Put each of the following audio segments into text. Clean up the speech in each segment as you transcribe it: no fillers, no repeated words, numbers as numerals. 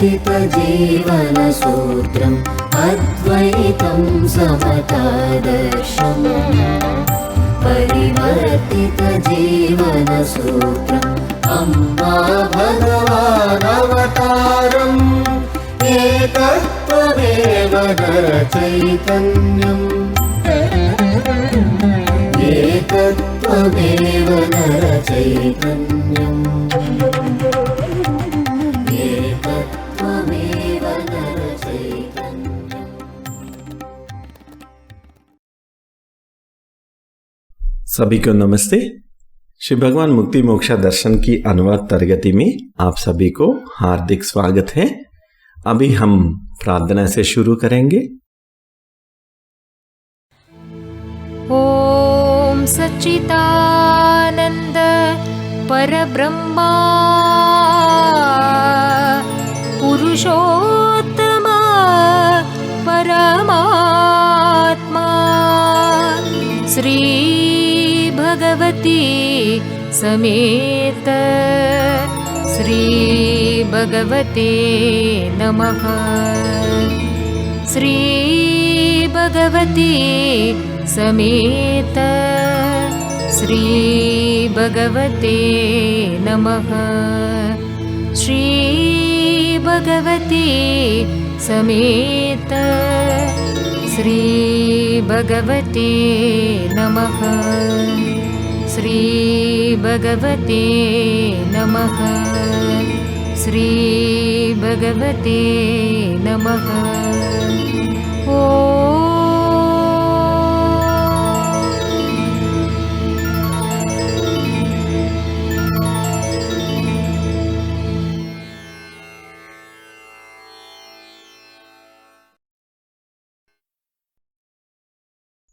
परिवर्तितजीवनसूत्रम् अद्वैतं समतादर्शम् परिवर्तितजीवनसूत्रम् अम्बा भगवानवतारम् एकत्वमेव नरचैतन्यम् एकत्वमेव नरचैतन्यम् एकत्वमेव नरचैतन्यम्। सभी को नमस्ते। श्री भगवान मुक्ति मोक्षा दर्शन की अनुवाद तरगति में आप सभी को हार्दिक स्वागत है। अभी हम प्रार्थना से शुरू करेंगे। ओम सच्चिदानंद परब्रह्मा पुरुषोत्तम परमात्मा श्री भगवती समेत श्री भगवते नमः। श्री भगवती समेत श्री भगवते नमः। श्री भगवती समेत श्री भगवते नमः। श्री भगवते नमः। श्री भगवते नमः।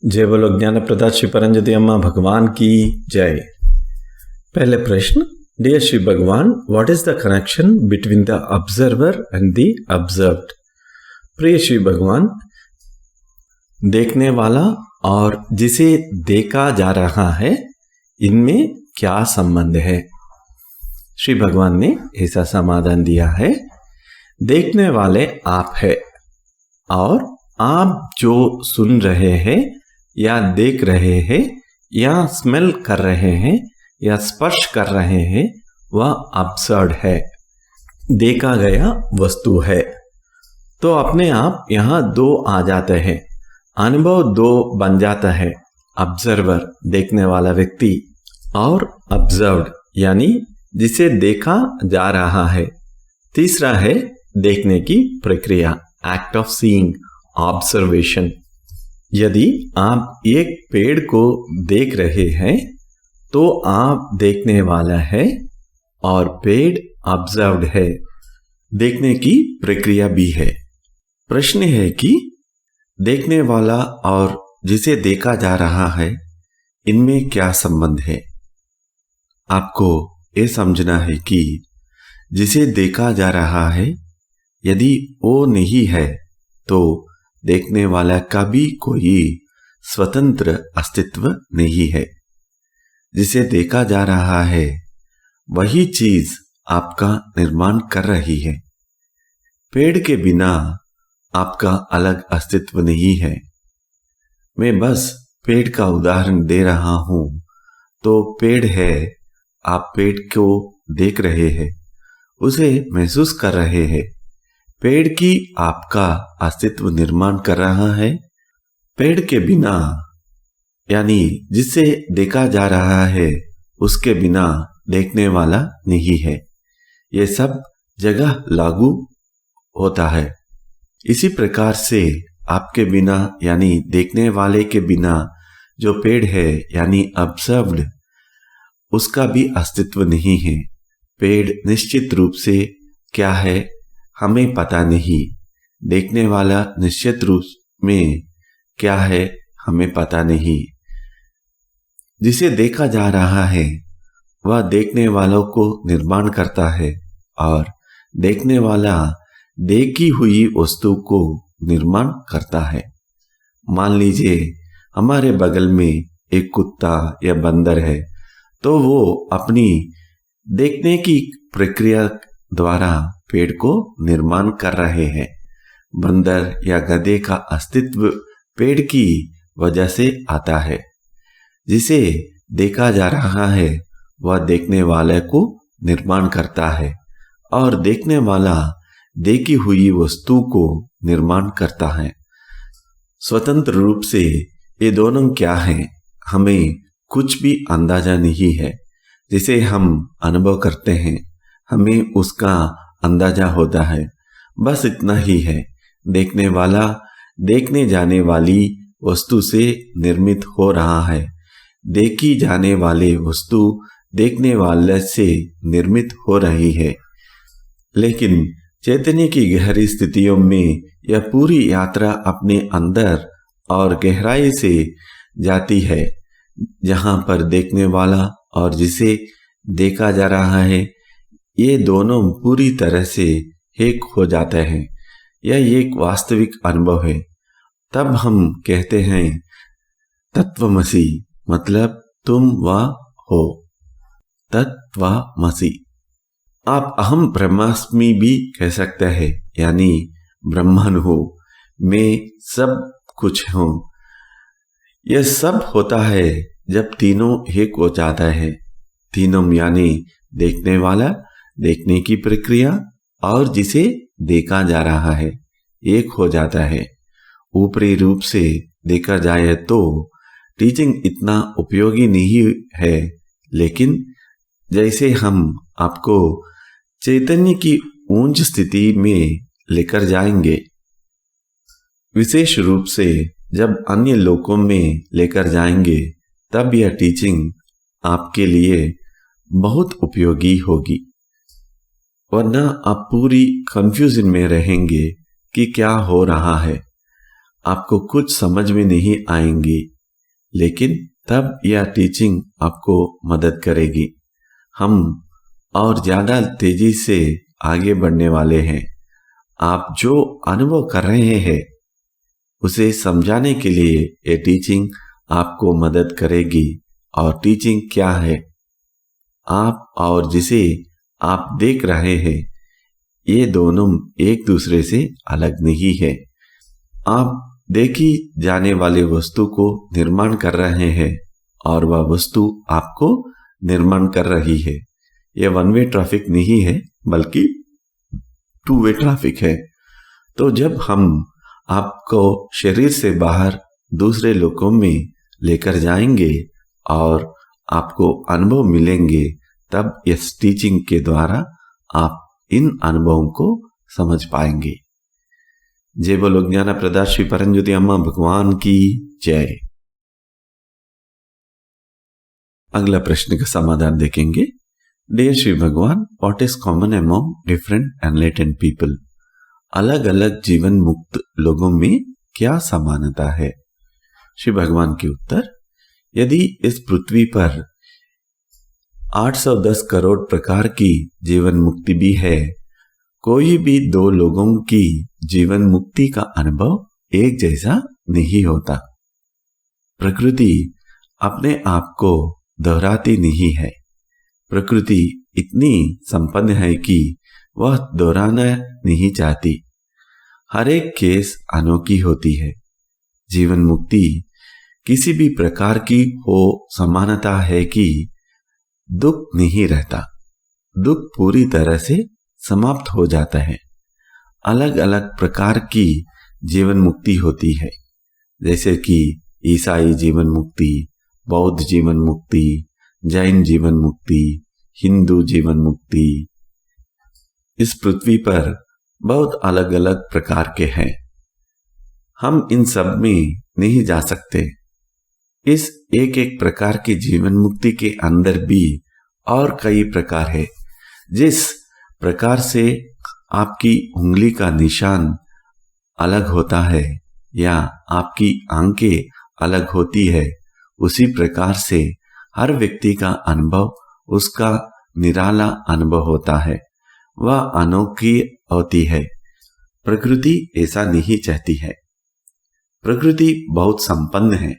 जय बोलो ज्ञान प्रदाता श्री परंज्योति अम्मा भगवान की जय। पहले प्रश्न, डियर श्री भगवान, what is the connection between the observer and the observed? प्रिय श्री भगवान, देखने वाला और जिसे देखा जा रहा है, इनमें क्या संबंध है? श्री भगवान ने ऐसा समाधान दिया है, देखने वाले आप है और आप जो सुन रहे हैं या देख रहे हैं या स्मेल कर रहे हैं या स्पर्श कर रहे हैं, वह ऑब्जर्व्ड है, देखा गया वस्तु है। तो अपने आप यहाँ दो आ जाते हैं, अनुभव दो बन जाता है, ऑब्जर्वर देखने वाला व्यक्ति और ऑब्जर्व्ड यानी जिसे देखा जा रहा है। तीसरा है देखने की प्रक्रिया, एक्ट ऑफ सीइंग, ऑब्जर्वेशन। यदि आप एक पेड़ को देख रहे हैं तो आप देखने वाला है और पेड़ ऑब्जर्व्ड है, देखने की प्रक्रिया भी है। प्रश्न है कि देखने वाला और जिसे देखा जा रहा है, इनमें क्या संबंध है? आपको यह समझना है कि जिसे देखा जा रहा है, यदि वो नहीं है तो देखने वाला का भी कोई स्वतंत्र अस्तित्व नहीं है। जिसे देखा जा रहा है वही चीज आपका निर्माण कर रही है। पेड़ के बिना आपका अलग अस्तित्व नहीं है। मैं बस पेड़ का उदाहरण दे रहा हूं। तो पेड़ है, आप पेड़ को देख रहे हैं, उसे महसूस कर रहे हैं। पेड़ की आपका अस्तित्व निर्माण कर रहा है। पेड़ के बिना यानी जिसे देखा जा रहा है, उसके बिना देखने वाला नहीं है। ये सब जगह लागू होता है। इसी प्रकार से आपके बिना यानी देखने वाले के बिना जो पेड़ है यानी ऑब्जर्व्ड, उसका भी अस्तित्व नहीं है। पेड़ निश्चित रूप से क्या है हमें पता नहीं, देखने वाला निश्चित रूप में क्या है हमें पता नहीं। जिसे देखा जा रहा है वह देखने वालों को निर्माण करता है और देखने वाला देखी हुई वस्तु को निर्माण करता है। मान लीजिए हमारे बगल में एक कुत्ता या बंदर है, तो वो अपनी देखने की प्रक्रिया द्वारा पेड़ को निर्माण कर रहे हैं। बंदर या गधे का अस्तित्व पेड़ की वजह से आता है। जिसे देखा जा रहा है वह देखने वाले को निर्माण करता है और देखने वाला देखी हुई वस्तु को निर्माण करता है। स्वतंत्र रूप से ये दोनों क्या हैं, हमें कुछ भी अंदाजा नहीं है। जिसे हम अनुभव करते हैं हमें उसका अंदाजा होता है, बस इतना ही है। देखने वाला देखने जाने वाली वस्तु से निर्मित हो रहा है, देखी जाने वाली वस्तु देखने वाले से निर्मित हो रही है। लेकिन चैतन्य की गहरी स्थितियों में यह पूरी यात्रा अपने अंदर और गहराई से जाती है, जहां पर देखने वाला और जिसे देखा जा रहा है ये दोनों पूरी तरह से एक हो जाते हैं। यह एक वास्तविक अनुभव है। तब हम कहते हैं तत्वमसि, मतलब तुम वह हो। तत्वमसि। आप अहम ब्रह्मास्मि भी कह सकते हैं, यानी ब्रह्मन हो, मैं सब कुछ हूं। यह सब होता है जब तीनों एक हो जाता है। तीनों यानी देखने वाला, देखने की प्रक्रिया और जिसे देखा जा रहा है एक हो जाता है। ऊपरी रूप से देखा जाए तो टीचिंग इतना उपयोगी नहीं है, लेकिन जैसे हम आपको चैतन्य की ऊंच स्थिति में लेकर जाएंगे, विशेष रूप से जब अन्य लोकों में लेकर जाएंगे, तब यह टीचिंग आपके लिए बहुत उपयोगी होगी। वरना आप पूरी कंफ्यूजन में रहेंगे कि क्या हो रहा है, आपको कुछ समझ में नहीं आएंगी। लेकिन तब यह टीचिंग आपको मदद करेगी। हम और ज्यादा तेजी से आगे बढ़ने वाले हैं। आप जो अनुभव कर रहे हैं उसे समझाने के लिए ये टीचिंग आपको मदद करेगी। और टीचिंग क्या है? आप और जिसे आप देख रहे हैं ये दोनों एक दूसरे से अलग नहीं है। आप देखी जाने वाली वस्तु को निर्माण कर रहे हैं और वह वस्तु आपको निर्माण कर रही है। यह वन वे ट्रैफिक नहीं है, बल्कि टू वे ट्रैफिक है। तो जब हम आपको शरीर से बाहर दूसरे लोकों में लेकर जाएंगे और आपको अनुभव मिलेंगे, तब इस टीचिंग के द्वारा आप इन अनुभवों को समझ पाएंगे। जय बोलो ज्ञान प्रदा श्री परमज्योति अम्मा भगवान की जय। अगला प्रश्न का समाधान देखेंगे। डियर श्री भगवान, what is common among different enlightened people? अलग अलग जीवन मुक्त लोगों में क्या समानता है? श्री भगवान के उत्तर, यदि इस पृथ्वी पर 810 करोड़ प्रकार की जीवन मुक्ति भी है, कोई भी दो लोगों की जीवन मुक्ति का अनुभव एक जैसा नहीं होता। प्रकृति अपने आप को दोहराती नहीं है। प्रकृति इतनी संपन्न है कि वह दोहराना नहीं चाहती। हर एक केस अनोखी होती है। जीवन मुक्ति किसी भी प्रकार की हो समानता है कि दुख नहीं रहता। दुख पूरी तरह से समाप्त हो जाता है। अलग अलग प्रकार की जीवन मुक्ति होती है, जैसे कि ईसाई जीवन मुक्ति, बौद्ध जीवन मुक्ति, जैन जीवन मुक्ति, हिंदू जीवन मुक्ति। इस पृथ्वी पर बहुत अलग अलग प्रकार के हैं। हम इन सब में नहीं जा सकते। इस एक एक प्रकार की जीवन मुक्ति के अंदर भी और कई प्रकार है। जिस प्रकार से आपकी उंगली का निशान अलग होता है या आपकी आंखें अलग होती है, उसी प्रकार से हर व्यक्ति का अनुभव उसका निराला अनुभव होता है। वह अनोखी होती है। प्रकृति ऐसा नहीं चाहती है। प्रकृति बहुत संपन्न है,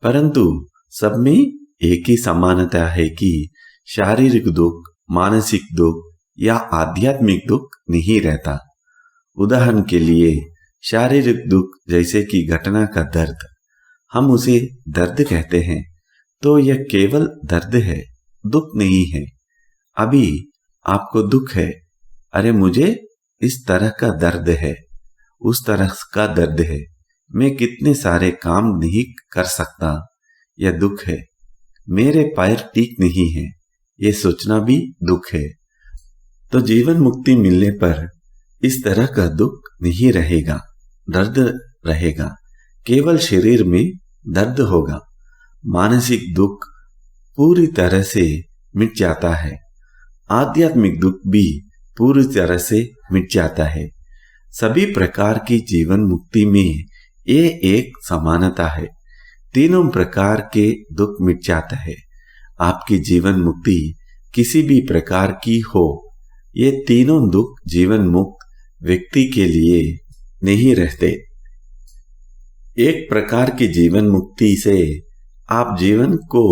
परंतु सब में एक ही समानता है कि शारीरिक दुख, मानसिक दुख, या आध्यात्मिक दुख नहीं रहता। उदाहरण के लिए शारीरिक दुख जैसे कि घटना का दर्द, हम उसे दर्द कहते हैं, तो यह केवल दर्द है, दुख नहीं है। अभी आपको दुख है, अरे मुझे इस तरह का दर्द है, उस तरह का दर्द है, मैं कितने सारे काम नहीं कर सकता, यह दुख है। मेरे पैर ठीक नहीं है, ये सोचना भी दुख है। तो जीवन मुक्ति मिलने पर इस तरह का दुख नहीं रहेगा, दर्द रहेगा, केवल शरीर में दर्द होगा। मानसिक दुख पूरी तरह से मिट जाता है, आध्यात्मिक दुख भी पूरी तरह से मिट जाता है। सभी प्रकार की जीवन मुक्ति में ये एक समानता है, तीनों प्रकार के दुख मिट जाता है। आपकी जीवन मुक्ति किसी भी प्रकार की हो, ये तीनों दुख जीवन मुक्त व्यक्ति के लिए नहीं रहते। एक प्रकार की जीवन मुक्ति से आप जीवन को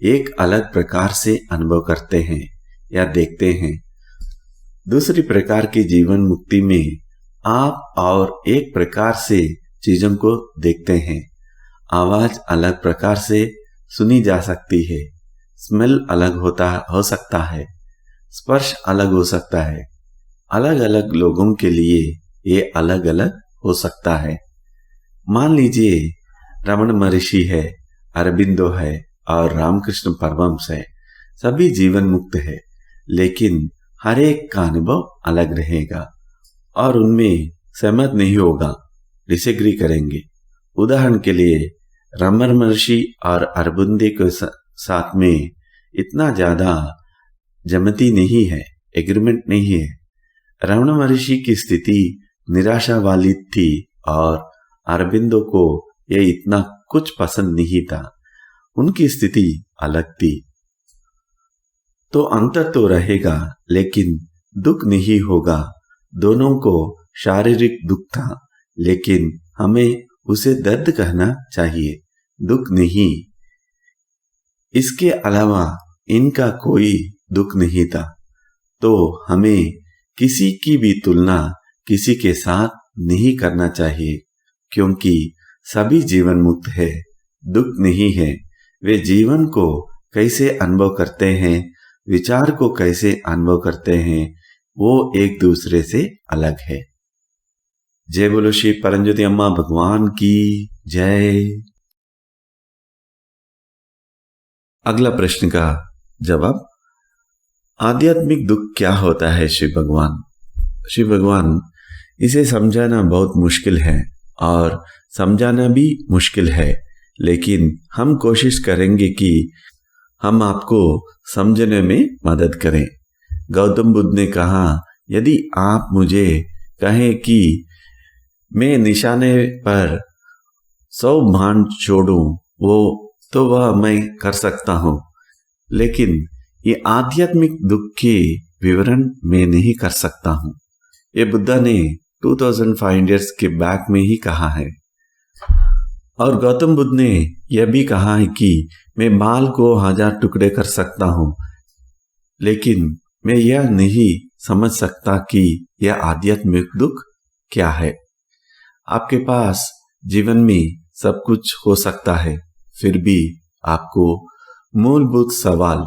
एक अलग प्रकार से अनुभव करते हैं या देखते हैं। दूसरी प्रकार की जीवन मुक्ति में आप और एक प्रकार से चीजों को देखते हैं। आवाज अलग प्रकार से सुनी जा सकती है, स्मेल अलग हो सकता है, स्पर्श अलग हो सकता है। अलग अलग लोगों के लिए ये अलग अलग हो सकता है। मान लीजिए रमण महर्षि है, अरबिंदो है और रामकृष्ण परमहंस है, सभी जीवन मुक्त है, लेकिन हर एक का अनुभव अलग रहेगा और उनमें सहमत नहीं होगा, डिसएग्री करेंगे। उदाहरण के लिए रमण महर्षि और अरबिंदो के साथ में इतना ज्यादा जमती नहीं है, एग्रीमेंट नहीं है। रमण महर्षि की स्थिति निराशा वाली थी और अरबिंदो को यह इतना कुछ पसंद नहीं था, उनकी स्थिति अलग थी। तो अंतर तो रहेगा, लेकिन दुख नहीं होगा। दोनों को शारीरिक दुख था, लेकिन हमें उसे दर्द कहना चाहिए, दुख नहीं। इसके अलावा इनका कोई दुख नहीं था। तो हमें किसी की भी तुलना किसी के साथ नहीं करना चाहिए, क्योंकि सभी जीवन मुक्त है, दुख नहीं है। वे जीवन को कैसे अनुभव करते हैं, विचार को कैसे अनुभव करते हैं, वो एक दूसरे से अलग है। जय बोलो श्री परमज्योति अम्मा भगवान की जय। अगला प्रश्न का जवाब, आध्यात्मिक दुख क्या होता है श्री भगवान? श्री भगवान, इसे समझाना बहुत मुश्किल है और समझाना भी मुश्किल है, लेकिन हम कोशिश करेंगे कि हम आपको समझने में मदद करें। गौतम बुद्ध ने कहा, यदि आप मुझे कहें कि मैं निशाने पर 100 बाण छोड़ूं, तो वह मैं कर सकता हूं, लेकिन ये आध्यात्मिक दुख के विवरण मैं नहीं कर सकता हूं। ये बुद्धा ने 2500 ईयर्स के बैक में ही कहा है। और गौतम बुद्ध ने यह भी कहा है कि मैं बाल को 1000 टुकड़े कर सकता हूं, लेकिन मैं यह नहीं समझ सकता कि यह आध्यात्मिक दुख क्या है। आपके पास जीवन में सब कुछ हो सकता है, फिर भी आपको मूलभूत सवाल,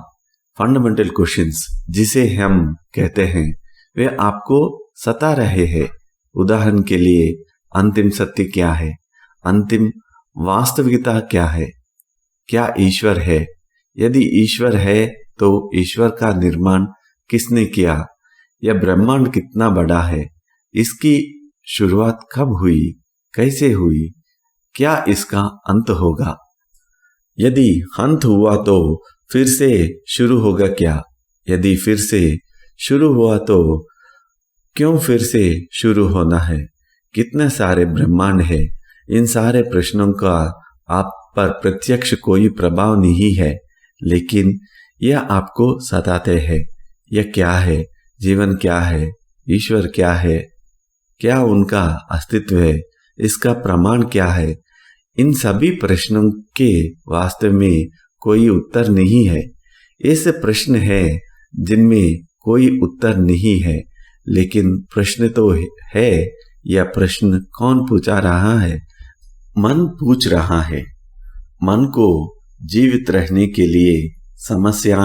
फंडामेंटल क्वेश्चंस जिसे हम कहते हैं, वे आपको सता रहे हैं। उदाहरण के लिए, अंतिम सत्य क्या है? अंतिम वास्तविकता क्या है? क्या ईश्वर है? यदि ईश्वर है तो ईश्वर का निर्माण किसने किया? यह ब्रह्मांड कितना बड़ा है? इसकी शुरुआत कब हुई? कैसे हुई? क्या इसका अंत होगा? यदि अंत हुआ तो फिर से शुरू होगा क्या? यदि फिर से शुरू हुआ तो क्यों फिर से शुरू होना है? कितने सारे ब्रह्मांड है? इन सारे प्रश्नों का आप पर प्रत्यक्ष कोई प्रभाव नहीं है, लेकिन यह आपको सताते हैं। यह क्या है? जीवन क्या है? ईश्वर क्या है? क्या उनका अस्तित्व है? इसका प्रमाण क्या है? इन सभी प्रश्नों के वास्तव में कोई उत्तर नहीं है। ऐसे प्रश्न है जिनमें कोई उत्तर नहीं है, लेकिन प्रश्न तो है। यह प्रश्न कौन पूछा रहा है? मन पूछ रहा है। मन को जीवित रहने के लिए समस्या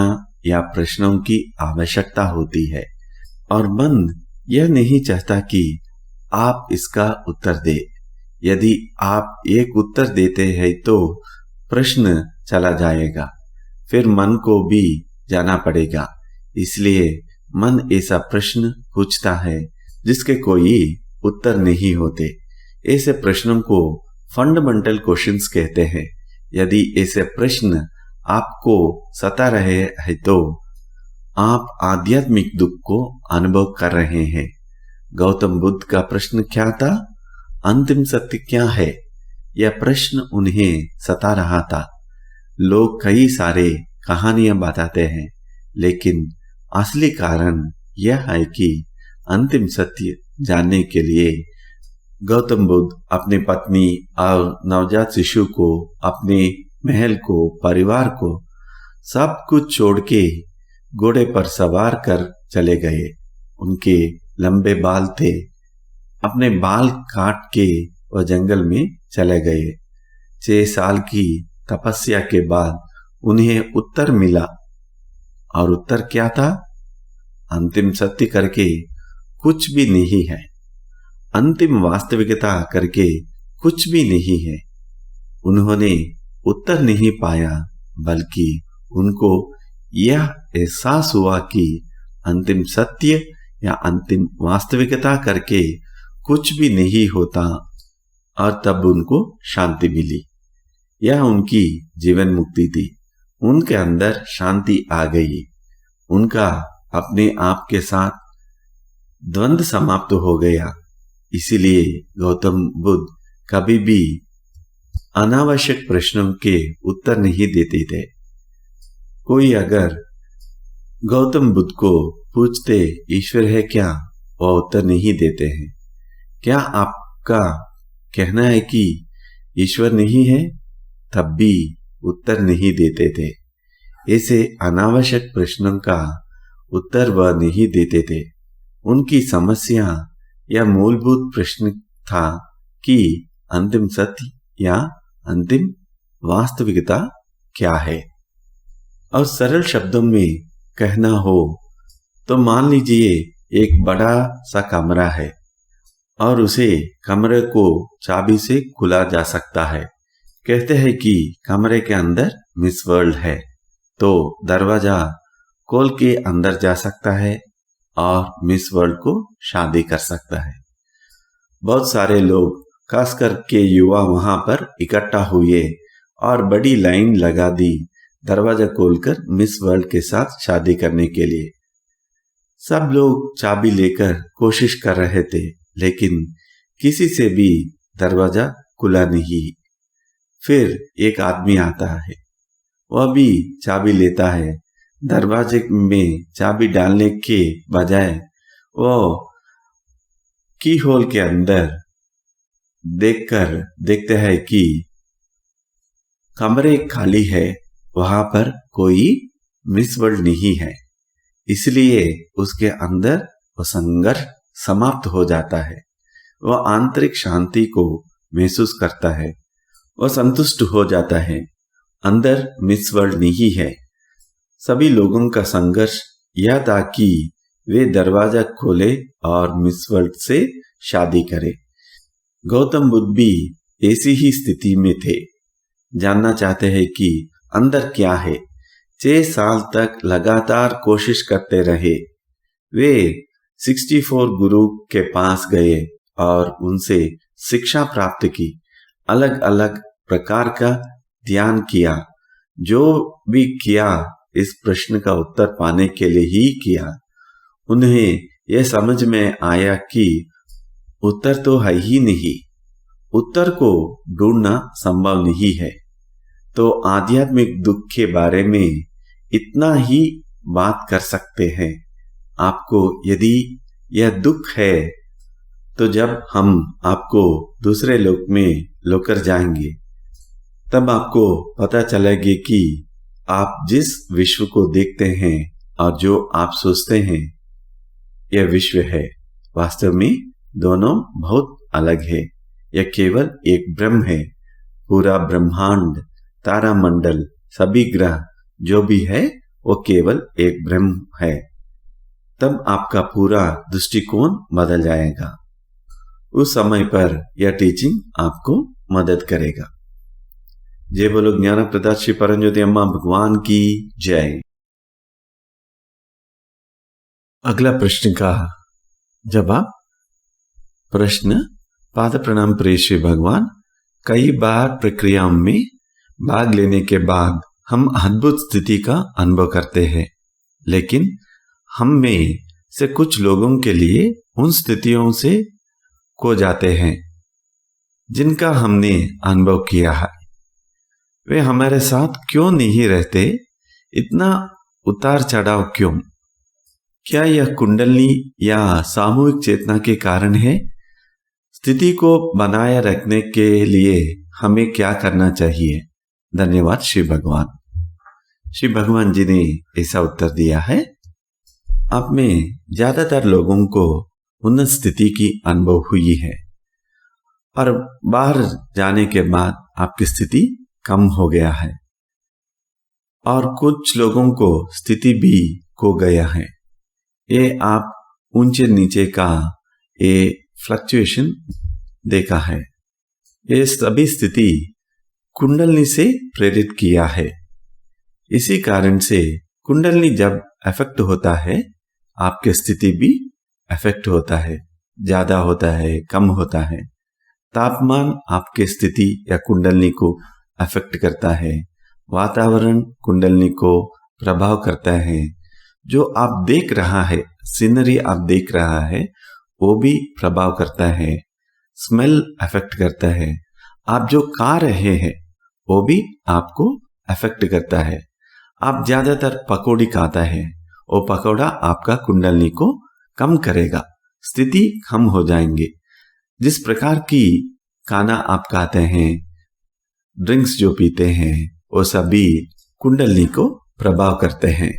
या प्रश्नों की आवश्यकता होती है, और मन यह नहीं चाहता कि आप इसका उत्तर दे। यदि आप एक उत्तर देते हैं तो प्रश्न चला जाएगा, फिर मन को भी जाना पड़ेगा। इसलिए मन ऐसा प्रश्न पूछता है जिसके कोई उत्तर नहीं होते। ऐसे प्रश्नों को फंडामेंटल क्वेश्चंस कहते हैं। यदि ऐसे प्रश्न आपको सता रहे हैं तो आप आध्यात्मिक दुख को अनुभव कर रहे हैं। गौतम बुद्ध का प्रश्न क्या था? अंतिम सत्य क्या है? यह प्रश्न उन्हें सता रहा था। लोग कई सारे कहानियां बताते हैं, लेकिन असली कारण यह है कि अंतिम सत्य जानने के लिए गौतम बुद्ध अपनी पत्नी और नवजात शिशु को, अपने महल को, परिवार को, सब कुछ छोड़ के घोड़े पर सवार कर चले गए। उनके लंबे बाल थे। अपने बाल काट के वह जंगल में चले गए। 6 साल की तपस्या के बाद उन्हें उत्तर मिला। और उत्तर क्या था? अंतिम सत्य करके कुछ भी नहीं है। अंतिम वास्तविकता करके कुछ भी नहीं है। उन्होंने उत्तर नहीं पाया, बल्कि उनको यह एहसास हुआ कि अंतिम सत्य या अंतिम वास्तविकता करके कुछ भी नहीं होता, और तब उनको शांति मिली। यह उनकी जीवन मुक्ति थी। उनके अंदर शांति आ गई। उनका अपने आप के साथ द्वंद्व समाप्त हो गया। इसीलिए गौतम बुद्ध कभी भी अनावश्यक प्रश्नों के उत्तर नहीं देते थे। कोई अगर गौतम बुद्ध को पूछते ईश्वर है क्या, वह उत्तर नहीं देते हैं। क्या आपका कहना है कि ईश्वर नहीं है? तब भी उत्तर नहीं देते थे। ऐसे अनावश्यक प्रश्नों का उत्तर वह नहीं देते थे। उनकी समस्या या मूलभूत प्रश्न था कि अंतिम सत्य या अंतिम वास्तविकता क्या है। और सरल शब्दों में कहना हो तो मान लीजिए एक बड़ा सा कमरा है और उसे कमरे को चाबी से खुला जा सकता है। कहते हैं कि कमरे के अंदर मिस वर्ल्ड है, तो दरवाजा खोल के अंदर जा सकता है और मिस वर्ल्ड को शादी कर सकता है। बहुत सारे लोग, खासकर के युवा, वहां पर इकट्ठा हुए और बड़ी लाइन लगा दी दरवाजा खोलकर मिस वर्ल्ड के साथ शादी करने के लिए। सब लोग चाबी लेकर कोशिश कर रहे थे, लेकिन किसी से भी दरवाजा खुला नहीं। फिर एक आदमी आता है, वह भी चाबी लेता है। दरवाजे में चाबी डालने के बजाय वो की होल के अंदर देखते हैं कि कमरे खाली है, वहां पर कोई मिस वर्ल्ड नहीं है। इसलिए उसके अंदर वो संघर्ष समाप्त हो जाता है। वह आंतरिक शांति को महसूस करता है। वह संतुष्ट हो जाता है। अंदर मिस वर्ल्ड नहीं है। सभी लोगों का संघर्ष यह था कि वे दरवाजा खोले और मिस वर्ल्ड से शादी करें। गौतम बुद्ध भी ऐसी ही स्थिति में थे। जानना चाहते हैं कि अंदर क्या है। 6 साल तक लगातार कोशिश करते रहे। वे 64 गुरु के पास गए और उनसे शिक्षा प्राप्त की। अलग अलग प्रकार का ध्यान किया। जो भी किया इस प्रश्न का उत्तर पाने के लिए ही किया। उन्हें यह समझ में आया कि उत्तर तो है ही नहीं, उत्तर को ढूंढना संभव नहीं है। तो आध्यात्मिक दुख के बारे में इतना ही बात कर सकते हैं। आपको यदि यह दुख है तो जब हम आपको दूसरे लोक में लेकर जाएंगे तब आपको पता चलेगी कि आप जिस विश्व को देखते हैं और जो आप सोचते हैं यह विश्व है, वास्तव में दोनों बहुत अलग है। यह केवल एक ब्रह्म है। पूरा ब्रह्मांड, तारामंडल, सभी ग्रह जो भी है वो केवल एक ब्रह्म है। तब आपका पूरा दृष्टिकोण बदल जाएगा। उस समय पर यह टीचिंग आपको मदद करेगा। जय बोलो ज्ञान प्रदाता श्री परमज्योति अम्मा भगवान की जय। अगला प्रश्न का जवाब। प्रश्न। पाद प्रणाम प्रिय श्री भगवान, कई बार प्रक्रियाओं में भाग लेने के बाद हम अद्भुत स्थिति का अनुभव करते हैं, लेकिन हम में से कुछ लोगों के लिए उन स्थितियों से खो जाते हैं जिनका हमने अनुभव किया है। वे हमारे साथ क्यों नहीं रहते? इतना उतार चढ़ाव क्यों? क्या यह कुंडली या सामूहिक चेतना के कारण है? स्थिति को बनाए रखने के लिए हमें क्या करना चाहिए? धन्यवाद श्री भगवान। श्री भगवान जी ने ऐसा उत्तर दिया है, आप में ज्यादातर लोगों को उन्नत स्थिति की अनुभव हुई है और बाहर जाने के बाद आपकी स्थिति कम हो गया है, और कुछ लोगों को स्थिति भी खो गया है। ये आप ऊंचे नीचे का ये फ्लक्चुएशन देखा है। ये सभी स्थिति कुंडलनी से प्रेरित किया है। इसी कारण से कुंडलनी जब अफेक्ट होता है, आपकी स्थिति भी अफेक्ट होता है, ज्यादा होता है, कम होता है। तापमान आपके स्थिति या कुंडलनी को अफेक्ट करता है। वातावरण कुंडलनी को प्रभाव करता है। जो आप देख रहा है, सीनरी आप देख रहा है, वो भी प्रभाव करता है। स्मेल अफेक्ट करता है। आप जो खा रहे हैं वो भी आपको अफेक्ट करता है। आप ज्यादातर पकौड़ी खाता है, वो पकौड़ा आपका कुंडलनी को कम करेगा, स्थिति कम हो जाएंगे। जिस प्रकार की खाना आप खाते हैं, ड्रिंक्स जो पीते हैं, वो सभी कुंडलनी को प्रभाव करते हैं।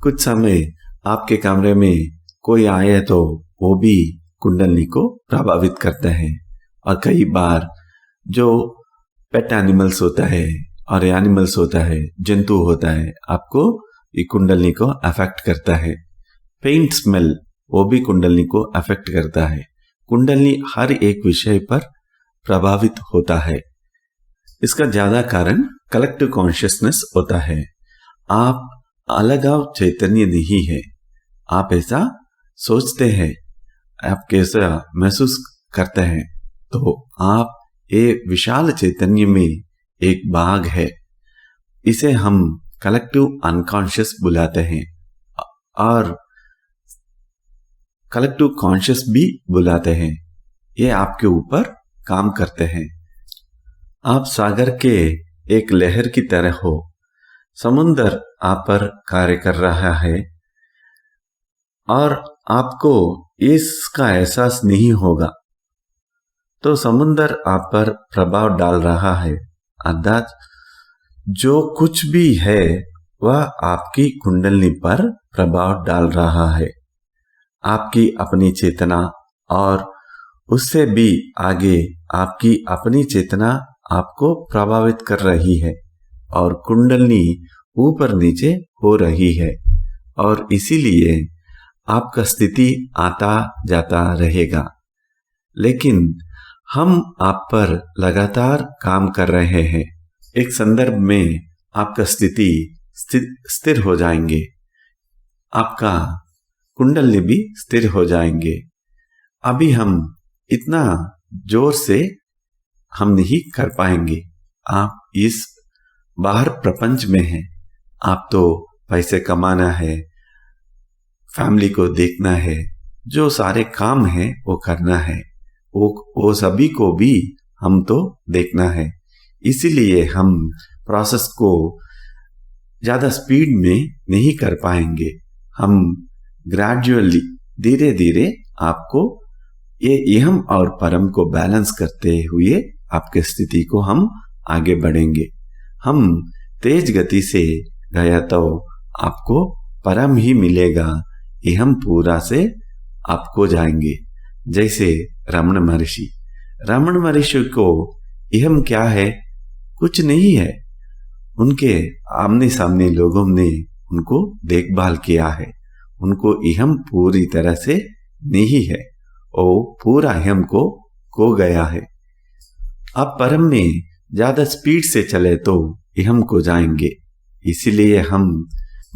कुछ समय आपके कमरे में कोई आए तो वो भी कुंडलनी को प्रभावित करता है। और कई बार जो पेट एनिमल्स होता है और एनिमल्स होता है, जंतु होता है, आपको ये कुंडलनी को अफेक्ट करता है। पेंट स्मेल वो भी कुंडलनी को अफेक्ट करता है। कुंडलनी हर एक विषय पर प्रभावित होता है। इसका ज्यादा कारण कलेक्टिव कॉन्शियसनेस होता है। आप अलगाव चैतन्य नहीं है। आप ऐसा सोचते हैं, आप कैसा महसूस करते हैं, तो आप ये विशाल चैतन्य में एक भाग है। इसे हम कलेक्टिव अनकॉन्शियस बुलाते हैं और कलेक्टिव कॉन्शियस भी बुलाते हैं। ये आपके ऊपर काम करते हैं। आप सागर के एक लहर की तरह हो। समुंदर आप पर कार्य कर रहा है और आपको इसका एहसास नहीं होगा, तो समुंदर आप पर प्रभाव डाल रहा है। अर्थात जो कुछ भी है वह आपकी कुंडलनी पर प्रभाव डाल रहा है। आपकी अपनी चेतना और उससे भी आगे आपकी अपनी चेतना आपको प्रभावित कर रही है और कुंडलनी ऊपर नीचे हो रही है, और इसीलिए आपका स्थिति आता जाता रहेगा। लेकिन हम आप पर लगातार काम कर रहे हैं। एक संदर्भ में आपका स्थिति स्थिर हो जाएंगे, आपका कुंडलनी भी स्थिर हो जाएंगे। अभी हम इतना जोर से हम नहीं कर पाएंगे। आप इस बाहर प्रपंच में हैं। आप तो पैसे कमाना है, फैमिली को देखना है, जो सारे काम है वो करना है, वो सभी को भी हम तो देखना है। इसीलिए हम प्रोसेस को ज्यादा स्पीड में नहीं कर पाएंगे। हम ग्रेजुअली धीरे धीरे आपको ये इहम और परम को बैलेंस करते हुए आपके स्थिति को हम आगे बढ़ेंगे। हम तेज गति से गया तो आपको परम ही मिलेगा, इहम पूरा से आप खो जाएंगे। जैसे रमण महर्षि को इहम क्या है, कुछ नहीं है। उनके आमने सामने लोगों ने उनको देखभाल किया है, उनको इहम पूरी तरह से नहीं है और पूरा इहम को खो गया है। आप परम में ज्यादा स्पीड से चले तो इहम को जाएंगे। इसीलिए हम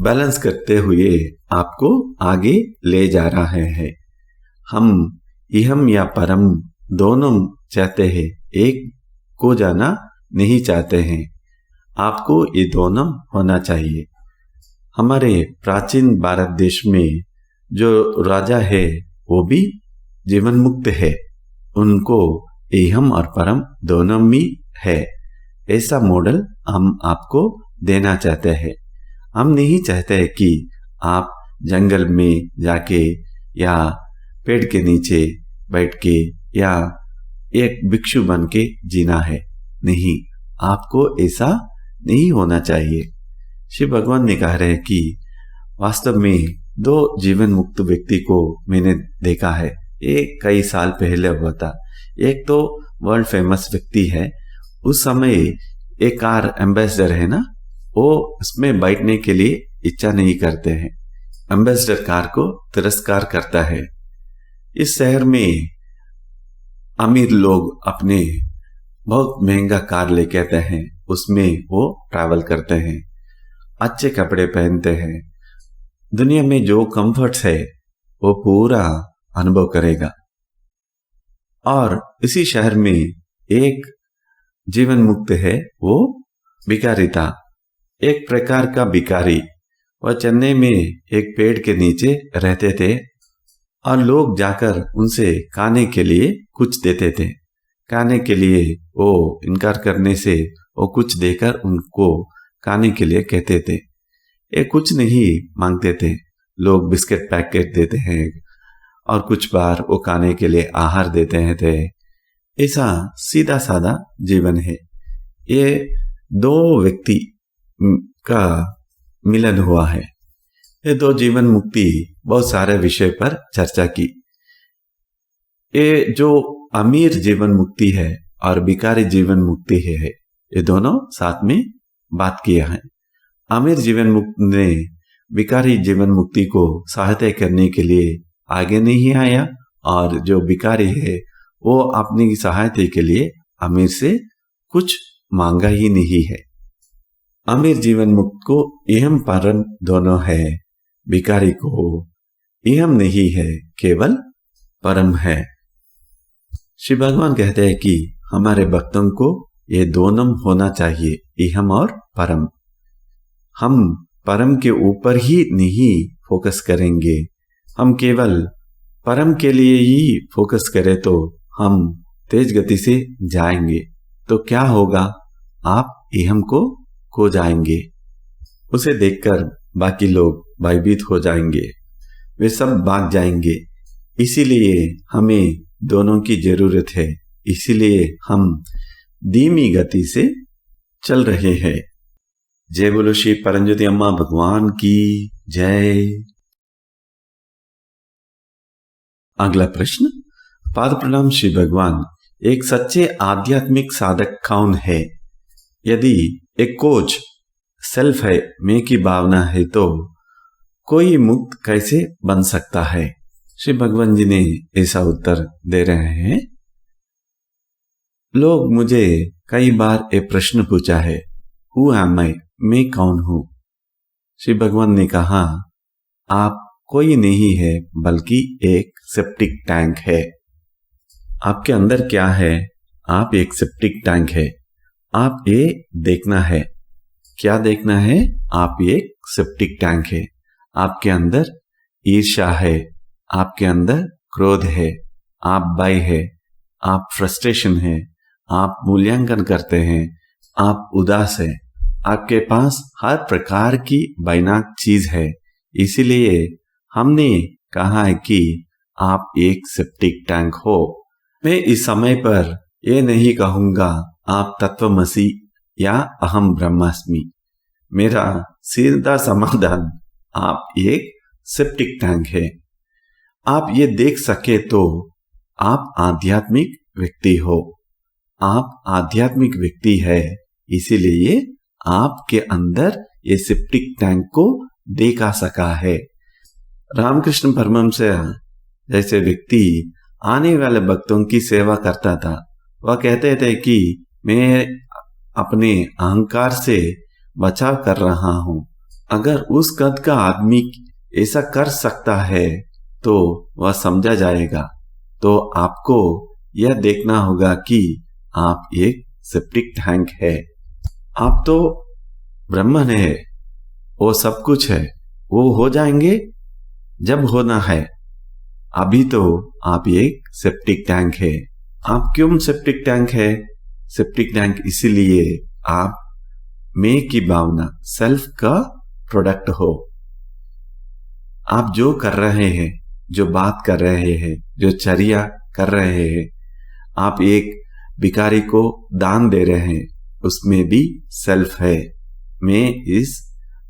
बैलेंस करते हुए आपको आगे ले जा रहे हैं। हम इहम या परम दोनों चाहते हैं, एक को जाना नहीं चाहते हैं। आपको ये दोनों होना चाहिए। हमारे प्राचीन भारत देश में जो राजा है वो भी जीवन मुक्त है, उनको इहम और परम दोनों में है। ऐसा मॉडल हम आपको देना चाहते हैं। हम नहीं चाहते कि आप जंगल में जाके या पेड़ के नीचे बैठ के या एक भिक्षु बन के जीना है। नहीं, आपको ऐसा नहीं होना चाहिए। श्री भगवान ने कह रहे हैं कि वास्तव में 2 जीवन मुक्त व्यक्ति को मैंने देखा है। एक कई साल पहले हुआ था। एक तो वर्ल्ड फेमस व्यक्ति है, उस समय एक कार एम्बेसडर है ना, वो उसमें बैठने के लिए इच्छा नहीं करते हैं। एम्बेसडर कार को तिरस्कार करता है। इस शहर में अमीर लोग अपने बहुत महंगा कार लेके आते हैं, उसमें वो ट्रैवल करते हैं, अच्छे कपड़े पहनते हैं, दुनिया में जो कंफर्ट्स है वो पूरा अनुभव करेगा। और इसी शहर में एक जीवन मुक्त है, वो भिखारी था, एक प्रकार का भिखारी। वह चेन्नई में एक पेड़ के नीचे रहते थे और लोग जाकर उनसे खाने के लिए कुछ देते थे। खाने के लिए वो इनकार करने से वो कुछ देकर उनको खाने के लिए कहते थे। ये कुछ नहीं मांगते थे, लोग बिस्किट पैकेट देते हैं और कुछ बार वो खाने के लिए आहार देते हैं थे। ऐसा सीधा साधा जीवन है। ये 2 व्यक्ति का मिलन हुआ है। ये 2 जीवन मुक्ति बहुत सारे विषय पर चर्चा की। ये जो अमीर जीवन मुक्ति है और भिखारी जीवन मुक्ति है, ये दोनों साथ में बात किया है। अमीर जीवन मुक्त ने भिखारी जीवन मुक्ति को सहायता करने के लिए आगे नहीं आया और जो भिखारी है वो अपनी सहायता के लिए अमीर से कुछ मांगा ही नहीं है। अमीर जीवन मुक्त को इहम परम दोनों है, भिखारी को इहम नहीं है, केवल परम है। श्री भगवान कहते हैं कि हमारे भक्तों को ये दोनों होना चाहिए, इहम और परम। हम परम के ऊपर ही नहीं फोकस करेंगे, हम केवल परम के लिए ही फोकस करें तो हम तेज गति से जाएंगे। तो क्या होगा, आप इहम को खो जाएंगे। उसे देखकर बाकी लोग भयभीत हो जाएंगे, वे सब भाग जाएंगे। इसीलिए हमें दोनों की जरूरत है। इसीलिए हम धीमी गति से चल रहे हैं। जय बोलो श्री परंज्योति अम्मा भगवान की जय। अगला प्रश्न। पाद प्रणाम श्री भगवान, एक सच्चे आध्यात्मिक साधक कौन है? यदि एक कोच सेल्फ है, मैं की भावना है, तो कोई मुक्त कैसे बन सकता है? श्री भगवान जी ने ऐसा उत्तर दे रहे हैं। लोग मुझे कई बार एक प्रश्न पूछा है, हु एम आई, मैं कौन हूं? श्री भगवान ने कहा, आप कोई नहीं है बल्कि एक सेप्टिक टैंक है। आपके अंदर क्या है? आप एक सेप्टिक टैंक है। आप ये देखना है। क्या देखना है? आप एक सेप्टिक टैंक है। आपके अंदर ईर्ष्या है, आपके अंदर क्रोध है, आप भय है, आप फ्रस्ट्रेशन है, आप मूल्यांकन करते हैं, आप उदास है, आपके पास हर प्रकार की भयानक चीज है। इसीलिए हमने कहा है कि आप एक सेप्टिक टैंक हो। मैं इस समय पर यह नहीं कहूंगा आप तत्वमसि या अहम ब्रह्मास्मि। मेरा सीधा समाधान आप एक सेप्टिक टैंक है। आप ये देख सके तो आप आध्यात्मिक व्यक्ति हो। आप आध्यात्मिक व्यक्ति है, इसीलिए आपके अंदर ये सेप्टिक टैंक को देखा सका है। रामकृष्ण परमहंस जैसे व्यक्ति आने वाले भक्तों की सेवा करता था। वह कहते थे कि मैं अपने अहंकार से बचाव कर रहा हूं। अगर उस कद का आदमी ऐसा कर सकता है तो वह समझा जाएगा। तो आपको यह देखना होगा कि आप एक सेप्टिक टैंक है। आप तो ब्रह्मन है, वो सब कुछ है, वो हो जाएंगे जब होना है। अभी तो आप एक सेप्टिक टैंक है। आप क्यों सेप्टिक टैंक है? सेप्टिक टैंक इसीलिए आप मैं की भावना, सेल्फ का प्रोडक्ट हो। आप जो कर रहे हैं, जो बात कर रहे हैं, जो चर्या कर रहे हैं, आप एक भिखारी को दान दे रहे हैं, उसमें भी सेल्फ है। मैं इस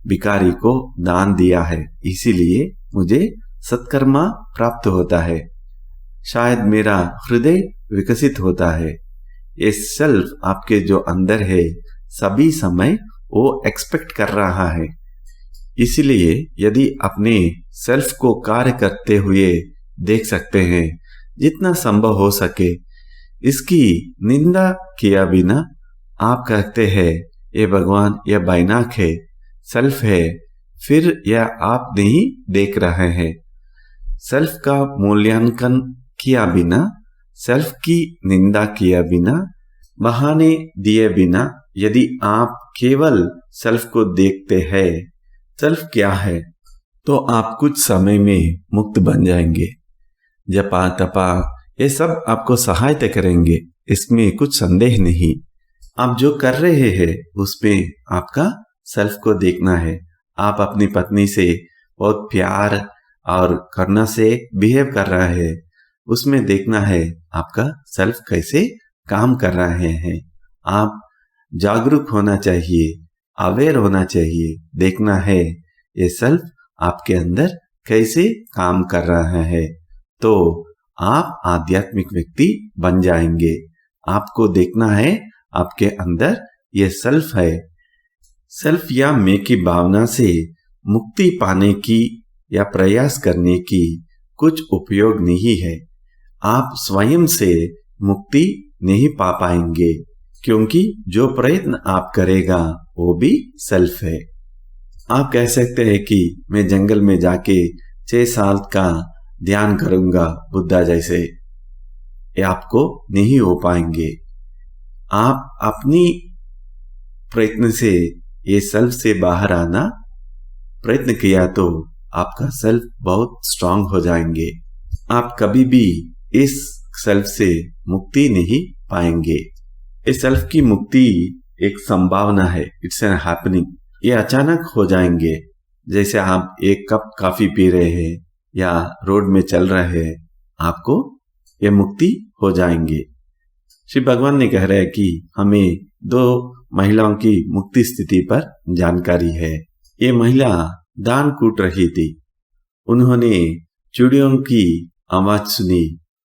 भिखारी को दान दिया है, इसीलिए मुझे सत्कर्मा प्राप्त होता है। शायद मेरा हृदय विकसित होता है। ये सेल्फ आपके जो अंदर है, सभी समय वो एक्सपेक्ट कर रहा है। इसलिए यदि अपने सेल्फ को कार्य करते हुए देख सकते हैं, जितना संभव हो सके इसकी निंदा किया बिना आप कहते हैं ये भगवान, यह बैनाक है, सेल्फ है, फिर यह आप नहीं देख रहे हैं। सेल्फ का मूल्यांकन किया बिना, सेल्फ की निंदा किया बिना, बहाने दिए बिना यदि आप केवल सेल्फ को देखते हैं, सेल्फ क्या है, तो आप कुछ समय में मुक्त बन जाएंगे। जपा तपा ये सब आपको सहायता करेंगे, इसमें कुछ संदेह नहीं। आप जो कर रहे हैं उसमें आपका सेल्फ को देखना है। आप अपनी पत्नी से बहुत प्यार और करुणा से बिहेव कर रहे हैं, उसमें देखना है आपका सेल्फ कैसे काम कर रहे हैं। आप जागरूक होना चाहिए, अवेयर होना चाहिए, देखना है ये सेल्फ आपके अंदर कैसे काम कर रहा है। तो आप आध्यात्मिक व्यक्ति बन जाएंगे। आपको देखना है आपके अंदर ये सेल्फ है। सेल्फ या मैं की भावना से मुक्ति पाने की या प्रयास करने की कुछ उपयोग नहीं है। आप स्वयं से मुक्ति नहीं पा पाएंगे, क्योंकि जो प्रयत्न आप करेगा वो भी सेल्फ है। आप कह सकते हैं कि मैं जंगल में जाके 6 साल का ध्यान करूंगा बुद्धा जैसे, ये आपको नहीं हो पाएंगे। आप अपनी प्रयत्न से ये सेल्फ से बाहर आना प्रयत्न किया तो आपका सेल्फ बहुत स्ट्रांग हो जाएंगे। आप कभी भी इस सेल्फ से मुक्ति नहीं पाएंगे। इस सेल्फ की मुक्ति एक संभावना है, इट्स एन हैपनिंग। ये अचानक हो जाएंगे। जैसे आप एक कप कॉफी पी रहे हैं या रोड में चल रहे हैं, आपको ये मुक्ति हो जाएंगे। श्री भगवान ने कह रहे हैं कि हमें 2 महिलाओं की मुक्ति स्थिति पर जानकारी है। ये महिला दान कूट रही थी, उन्होंने चूड़ियों की आवाज सुनी।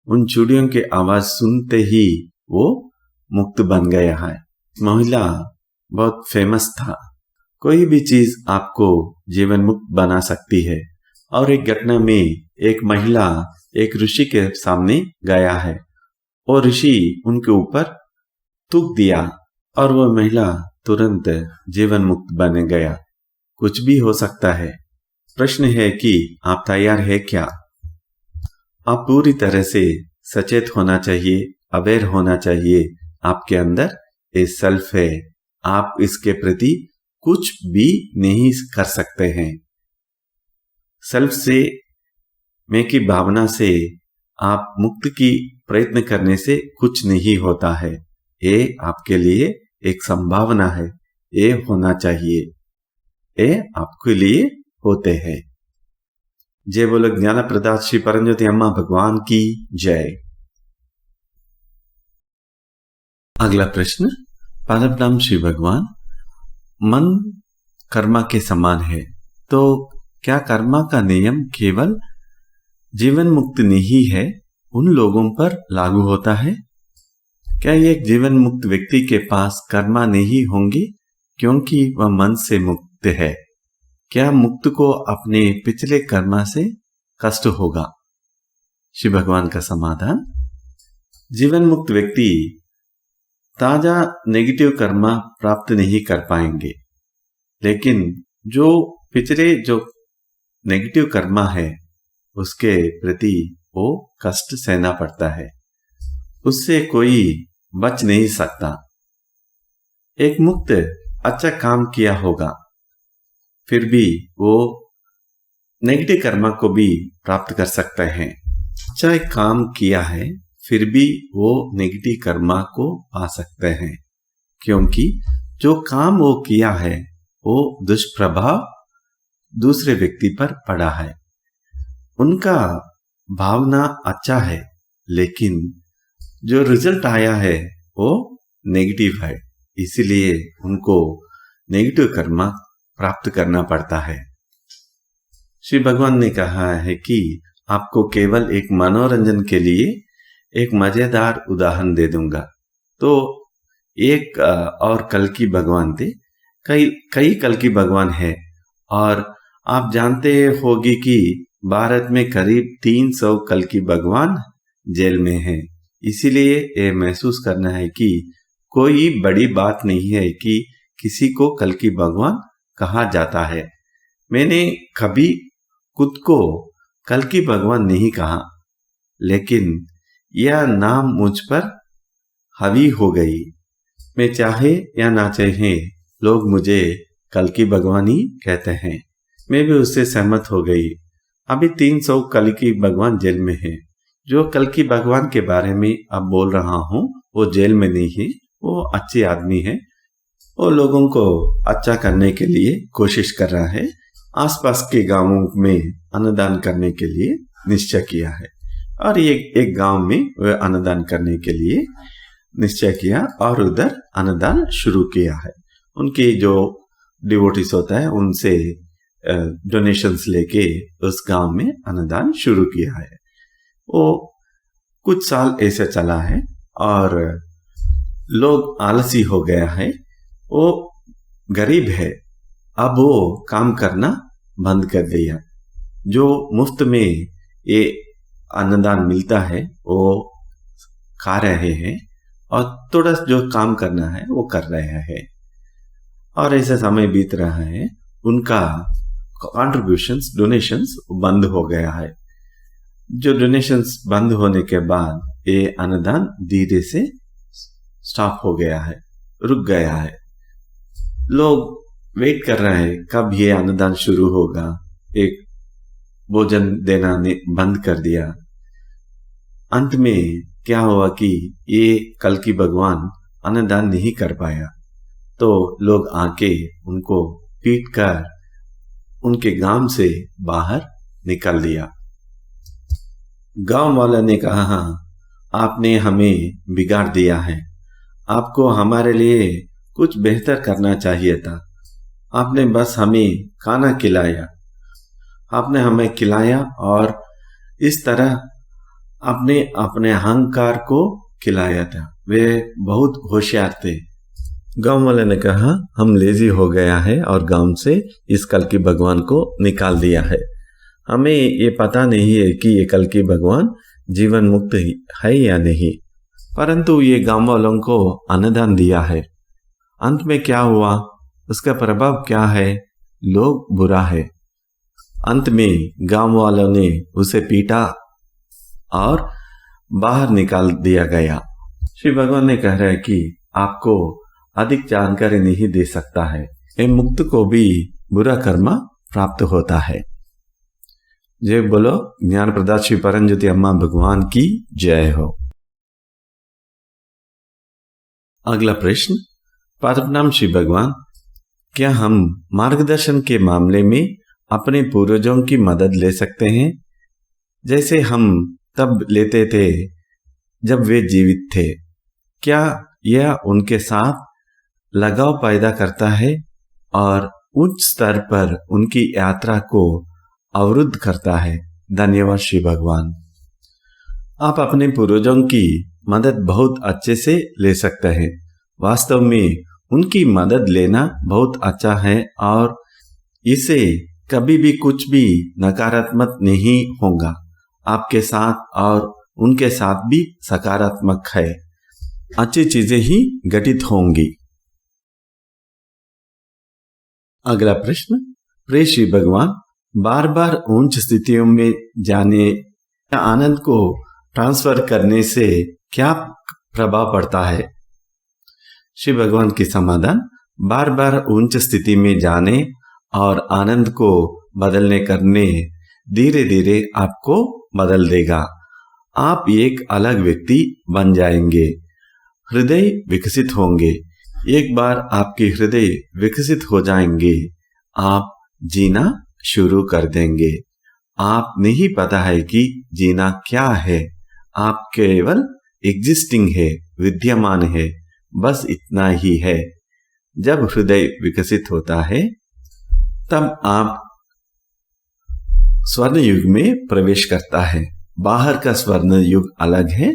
उन चूड़ियों की आवाज सुनते ही वो मुक्त बन गया है। महिला बहुत फेमस था। कोई भी चीज आपको जीवन मुक्त बना सकती है। और एक घटना में एक महिला एक ऋषि के सामने गया है और ऋषि उनके ऊपर थूक दिया और वह महिला तुरंत जीवन मुक्त बन गया। कुछ भी हो सकता है। प्रश्न है कि आप तैयार है क्या? आप पूरी तरह से सचेत होना चाहिए, अवेयर होना चाहिए। आपके अंदर ये सेल्फ है, आप इसके प्रति कुछ भी नहीं कर सकते हैं। सेल्फ से मैं की भावना से आप मुक्त की प्रयत्न करने से कुछ नहीं होता है। ये आपके लिए एक संभावना है, ये होना चाहिए, ये आपके लिए होते हैं। जय बोलो ज्ञान प्रदाता श्री परमज्योति अम्मा भगवान की जय। अगला प्रश्न, परमब्रह्म श्री भगवान, मन कर्मा के समान है, तो क्या कर्मा का नियम केवल जीवन मुक्त नहीं है उन लोगों पर लागू होता है? क्या एक जीवन मुक्त व्यक्ति के पास कर्मा नहीं होंगे क्योंकि वह मन से मुक्त है? क्या मुक्त को अपने पिछले कर्मा से कष्ट होगा? श्री भगवान का समाधान, जीवन मुक्त व्यक्ति ताजा नेगेटिव कर्मा प्राप्त नहीं कर पाएंगे, लेकिन जो पिछले जो नेगेटिव कर्मा है उसके प्रति वो कष्ट सहना पड़ता है, उससे कोई बच नहीं सकता। एक मुक्त अच्छा काम किया होगा, फिर भी वो नेगेटिव कर्मा को भी प्राप्त कर सकते हैं। अच्छा एक काम किया है, फिर भी वो नेगेटिव कर्मा को पा सकते हैं, क्योंकि जो काम वो किया है वो दुष्प्रभाव दूसरे व्यक्ति पर पड़ा है। उनका भावना अच्छा है, लेकिन जो रिजल्ट आया है वो नेगेटिव है, इसीलिए उनको नेगेटिव कर्मा प्राप्त करना पड़ता है। श्री भगवान ने कहा है कि आपको केवल एक मनोरंजन के लिए एक मजेदार उदाहरण दे दूंगा। तो एक और कल्कि भगवान थे, कई कल्कि भगवान है, और आप जानते होगी कि भारत में करीब 300 कल्कि भगवान जेल में हैं। इसीलिए ये महसूस करना है कि कोई बड़ी बात नहीं है कि किसी को कल्कि भगवान कहा जाता है। मैंने कभी खुद को कल्कि भगवान नहीं कहा, लेकिन यह नाम मुझ पर हावी हो गई। मैं चाहे या ना चाहे लोग मुझे कल्कि भगवान ही कहते हैं। मैं भी उससे सहमत हो गई। अभी 300 कल्कि भगवान जेल में है। जो कल्कि भगवान के बारे में अब बोल रहा हूँ वो जेल में नहीं है, वो अच्छे आदमी है। वो लोगों को अच्छा करने के लिए कोशिश कर रहा है। आसपास के गांवों में अन्नदान करने के लिए निश्चय किया है, और एक गांव में वह अन्नदान करने के लिए निश्चय किया और उधर अन्नदान शुरू किया है। उनके जो डिवोटीज होता है उनसे डोनेशंस लेके उस गांव में अन्नदान शुरू किया है। वो कुछ साल ऐसे चला है और लोग आलसी हो गया है। वो गरीब है, अब वो काम करना बंद कर दिया। जो मुफ्त में ये अन्नदान मिलता है वो खा रहे हैं, और थोड़ा जो काम करना है वो कर रहे हैं। और ऐसा समय बीत रहा है, उनका कॉन्ट्रीब्यूशंस डोनेशंस बंद हो गया है। जो डोनेशंस बंद होने के बाद ये अन्नदान धीरे से स्टॉप हो गया है, रुक गया है। लोग वेट कर रहे हैं कब ये अन्नदान शुरू होगा। एक भोजन देना बंद कर दिया। अंत में क्या हुआ कि ये कल्कि भगवान अन्नदान नहीं कर पाया, तो लोग आके उनको पीट कर उनके गांव से बाहर निकाल दिया। गांव वाला ने कहा, आपने हमें बिगाड़ दिया है, आपको हमारे लिए कुछ बेहतर करना चाहिए था। आपने बस हमें खाना खिलाया, आपने हमें खिलाया और इस तरह आपने अपने अहंकार को खिलाया था। वे बहुत होशियार थे। गांव वाले ने कहा, हम लेजी हो गया है और गांव से इस कल्कि भगवान को निकाल दिया है। हमें ये पता नहीं है कि ये कल्कि भगवान जीवन मुक्त है या नहीं, परंतु ये गांव वालों को अन्नदान दिया है। अंत में क्या हुआ, उसका प्रभाव क्या है? लोग बुरा है। अंत में गांव वालों ने उसे पीटा और बाहर निकाल दिया गया। श्री भगवान ने कह रहे हैं कि आपको अधिक जानकारी नहीं दे सकता है। ये मुक्त को भी बुरा कर्म प्राप्त होता है। जय बोलो ज्ञान प्रदाता श्री परमज्योति अम्मा भगवान की जय हो। अगला प्रश्न, परमनाम श्री भगवान, क्या हम मार्गदर्शन के मामले में अपने पूर्वजों की मदद ले सकते हैं, जैसे हम तब लेते थे जब वे जीवित थे? क्या यह उनके साथ लगाव पैदा करता है और उच्च स्तर पर उनकी यात्रा को अवरुद्ध करता है। धन्यवाद श्री भगवान। आप अपने पूर्वजों की मदद बहुत अच्छे से ले सकते हैं। वास्तव में उनकी मदद लेना बहुत अच्छा है और इसे कभी भी कुछ भी नकारात्मक नहीं होगा। आपके साथ और उनके साथ भी सकारात्मक है, अच्छी चीजें ही घटित होंगी। अगला प्रश्न, प्रिय श्री भगवान, बार बार उच्च स्थितियों में जाने या आनंद को ट्रांसफर करने से क्या प्रभाव पड़ता है? श्री भगवान की समाधान, बार बार उच्च स्थिति में जाने और आनंद को बदलने करने धीरे धीरे आपको बदल देगा। आप एक अलग व्यक्ति बन जाएंगे, हृदय विकसित होंगे। एक बार आपके हृदय विकसित हो जाएंगे, आप जीना शुरू कर देंगे। आप नहीं पता है कि जीना क्या है, आप केवल एग्जिस्टिंग है, विद्यमान है, बस इतना ही है। जब हृदय विकसित होता है तब आप स्वर्ण युग में प्रवेश करता है। बाहर का स्वर्ण युग अलग है,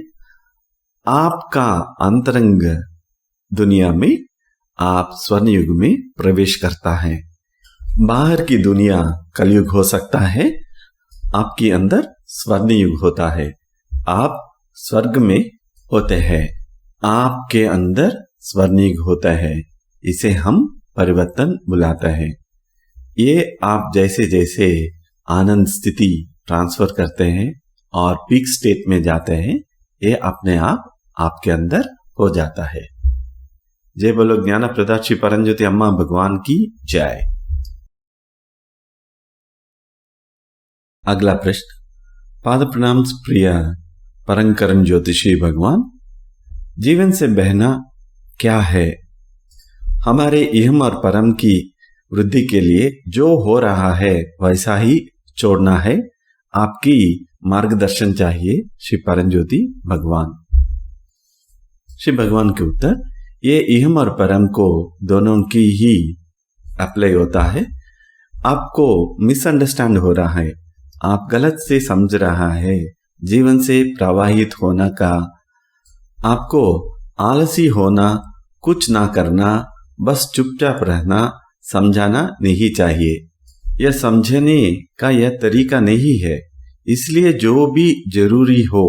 आपका अंतरंग दुनिया में आप स्वर्ण युग में प्रवेश करता है। बाहर की दुनिया कलयुग हो सकता है, आपके अंदर स्वर्ण युग होता है। आप स्वर्ग में होते हैं, आपके अंदर स्वर्ण युग होता है। इसे हम परिवर्तन बुलाते हैं। ये आप जैसे जैसे आनंद स्थिति ट्रांसफर करते हैं और पीक स्टेट में जाते हैं, ये अपने आप आपके अंदर हो जाता है। जय बोलो ज्ञान प्रदा श्री परमज्योति अम्मा भगवान की जय। अगला प्रश्न, पाद प्रणाम प्रिय परंकरण ज्योतिषी भगवान, जीवन से बहना क्या है? हमारे इहम और परम की वृद्धि के लिए जो हो रहा है वैसा ही छोड़ना है। आपकी मार्गदर्शन चाहिए श्री परमज्योति भगवान। श्री भगवान के उत्तर, ये इहम और परम को दोनों की ही अप्लाई होता है। आपको मिसअंडरस्टैंड हो रहा है, आप गलत से समझ रहा है। जीवन से प्रवाहित होना का आपको आलसी होना, कुछ ना करना, बस चुपचाप रहना समझाना नहीं चाहिए। यह समझने का यह तरीका नहीं है। इसलिए जो भी जरूरी हो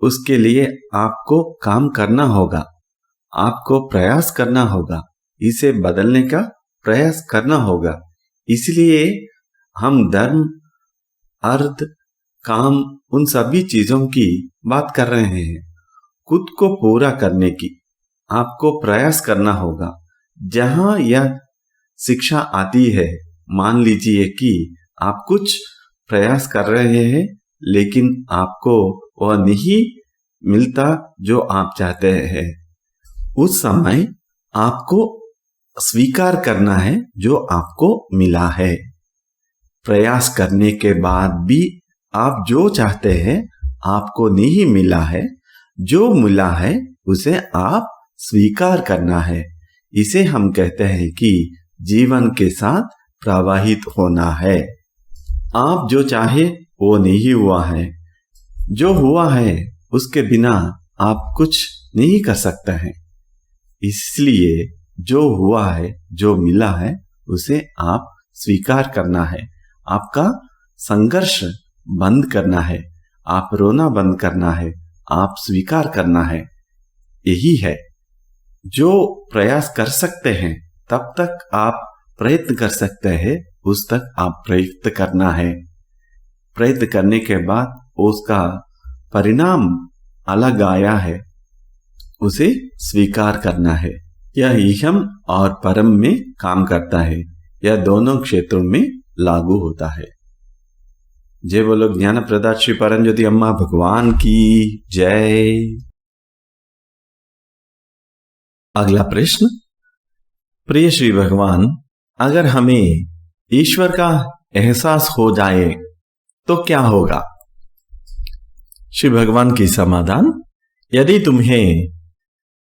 उसके लिए आपको काम करना होगा, आपको प्रयास करना होगा, इसे बदलने का प्रयास करना होगा। इसलिए हम धर्म, अर्थ, काम, उन सभी चीजों की बात कर रहे हैं। खुद को पूरा करने की आपको प्रयास करना होगा। जहां यह शिक्षा आती है, मान लीजिए कि आप कुछ प्रयास कर रहे हैं लेकिन आपको वह नहीं मिलता जो आप चाहते हैं, उस समय आपको स्वीकार करना है जो आपको मिला है। प्रयास करने के बाद भी आप जो चाहते हैं आपको नहीं मिला है, जो मिला है उसे आप स्वीकार करना है। इसे हम कहते हैं कि जीवन के साथ प्रवाहित होना है। आप जो चाहे वो नहीं हुआ है, जो हुआ है उसके बिना आप कुछ नहीं कर सकते हैं। इसलिए जो हुआ है, जो मिला है, उसे आप स्वीकार करना है। आपका संघर्ष बंद करना है, आप रोना बंद करना है, आप स्वीकार करना है। यही है जो प्रयास कर सकते हैं, तब तक आप प्रयत्न कर सकते हैं, उस तक आप प्रयत्न करना है। प्रयत्न करने के बाद उसका परिणाम अलग आया है, उसे स्वीकार करना है। यह इहम और परम में काम करता है, यह दोनों क्षेत्रों में लागू होता है। जय बोलो ज्ञान प्रदा श्री परमज्योति अम्मा भगवान की जय। अगला प्रश्न, प्रिय श्री भगवान, अगर हमें ईश्वर का एहसास हो जाए तो क्या होगा? श्री भगवान की समाधान, यदि तुम्हें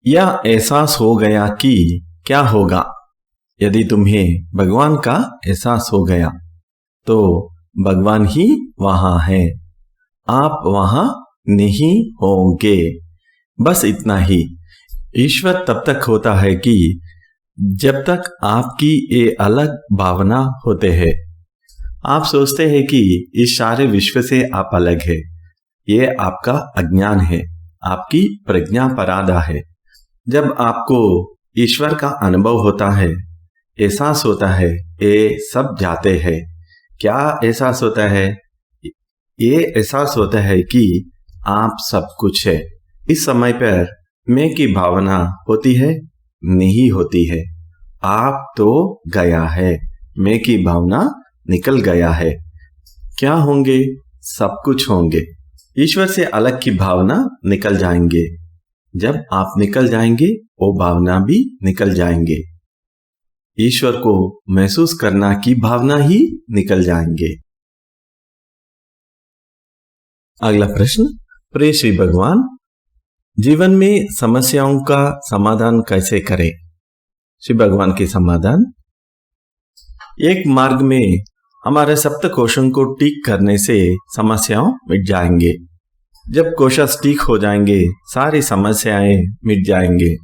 यह एहसास हो गया कि क्या होगा, यदि तुम्हें भगवान का एहसास हो गया तो भगवान ही वहां है, आप वहां नहीं होंगे। बस इतना ही। ईश्वर तब तक होता है कि जब तक आपकी ये अलग भावना होते हैं। आप सोचते हैं कि इस सारे विश्व से आप अलग है, ये आपका अज्ञान है, आपकी प्रज्ञा पराधा है। जब आपको ईश्वर का अनुभव होता है, एहसास होता है, ये सब जाते हैं। क्या एहसास होता है? ये एहसास होता है कि आप सब कुछ है। इस समय पर मैं की भावना होती है? नहीं होती है। आप तो गया है, मैं की भावना निकल गया है। क्या होंगे? सब कुछ होंगे। ईश्वर से अलग की भावना निकल जाएंगे। जब आप निकल जाएंगे, वो भावना भी निकल जाएंगे। ईश्वर को महसूस करना की भावना ही निकल जाएंगे। अगला प्रश्न। प्रिय श्री भगवान, जीवन में समस्याओं का समाधान कैसे करें? श्री भगवान के समाधान। एक मार्ग में हमारे सप्त कोशों को ठीक करने से समस्याओं मिट जाएंगे। जब कोशस ठीक हो जाएंगे, सारी समस्याएं मिट जाएंगे।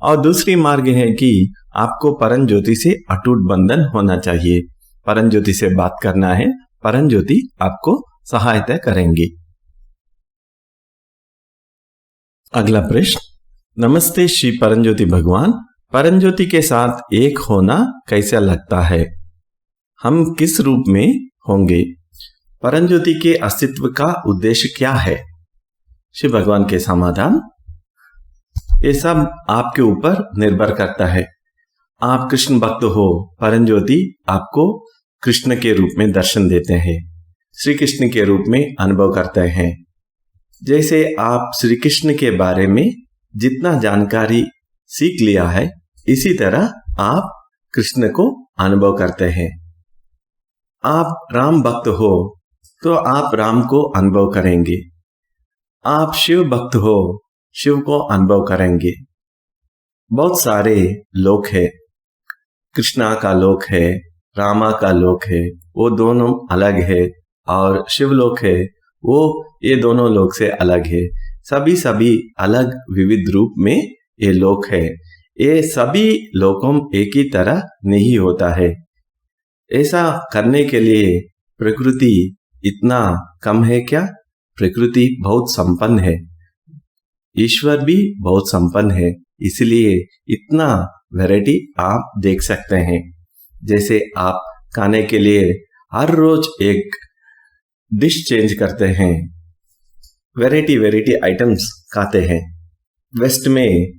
और दूसरी मार्ग है कि आपको परम ज्योति से अटूट बंधन होना चाहिए। परम ज्योति से बात करना है, परम ज्योति आपको सहायता करेंगी। अगला प्रश्न। नमस्ते श्री परमज्योति भगवान, परमज्योति के साथ एक होना कैसा लगता है? हम किस रूप में होंगे? परमज्योति के अस्तित्व का उद्देश्य क्या है? श्री भगवान के समाधान। ये सब आपके ऊपर निर्भर करता है। आप कृष्ण भक्त हो, परमज्योति आपको कृष्ण के रूप में दर्शन देते हैं, श्री कृष्ण के रूप में अनुभव करते हैं। जैसे आप श्री कृष्ण के बारे में जितना जानकारी सीख लिया है, इसी तरह आप कृष्ण को अनुभव करते हैं। आप राम भक्त हो तो आप राम को अनुभव करेंगे। आप शिव भक्त हो, शिव को अनुभव करेंगे। बहुत सारे लोक है, कृष्णा का लोक है, रामा का लोक है, वो दोनों अलग है। और शिवलोक है, वो ये दोनों लोक से अलग है। सभी अलग विविध रूप में ये लोक है। ये सभी लोकों एक ही तरह नहीं होता है। ऐसा करने के लिए प्रकृति इतना कम है क्या? प्रकृति बहुत संपन्न है, ईश्वर भी बहुत संपन्न है, इसलिए इतना वैरायटी आप देख सकते हैं। जैसे आप खाने के लिए हर रोज एक डिश चेंज करते हैं, वैरायटी आइटम्स खाते हैं। वेस्ट में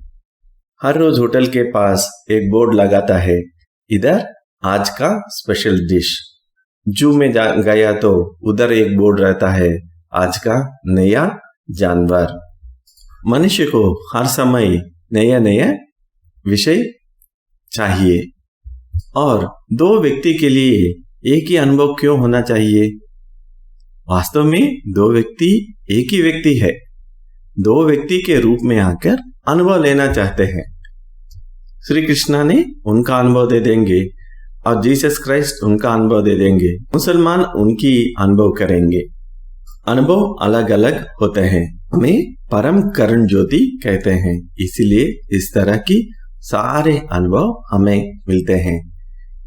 हर रोज होटल के पास एक बोर्ड लगाता है, इधर आज का स्पेशल डिश। जू में गया तो उधर एक बोर्ड रहता है, आज का नया जानवर। मनुष्य को हर समय नया नया विषय चाहिए। और दो व्यक्ति के लिए एक ही अनुभव क्यों होना चाहिए? वास्तव में दो व्यक्ति एक ही व्यक्ति है, दो व्यक्ति के रूप में आकर अनुभव लेना चाहते हैं। श्री कृष्णा ने उनका अनुभव दे देंगे और जीसस क्राइस्ट उनका अनुभव दे देंगे। मुसलमान उनकी अनुभव करेंगे। अनुभव अलग अलग होते हैं, हमें परम करण ज्योति कहते हैं। इसीलिए इस तरह की सारे अनुभव हमें मिलते हैं।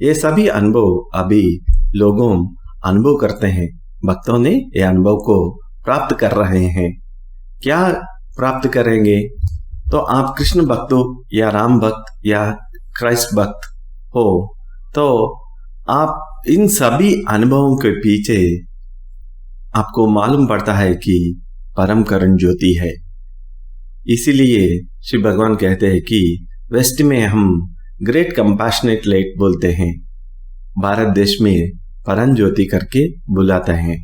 ये सभी अनुभव अभी लोगों अनुभव करते हैं। भक्तों ने ये अनुभव को प्राप्त कर रहे हैं। क्या प्राप्त करेंगे? तो आप कृष्ण भक्त या राम भक्त या क्राइस्ट भक्त हो तो आप इन सभी अनुभवों के पीछे आपको मालूम पड़ता है कि परम करण ज्योति है। इसीलिए श्री भगवान कहते हैं कि वेस्ट में हम ग्रेट कंपैशनेट लाइट बोलते हैं, भारत देश में परम ज्योति करके बुलाते हैं।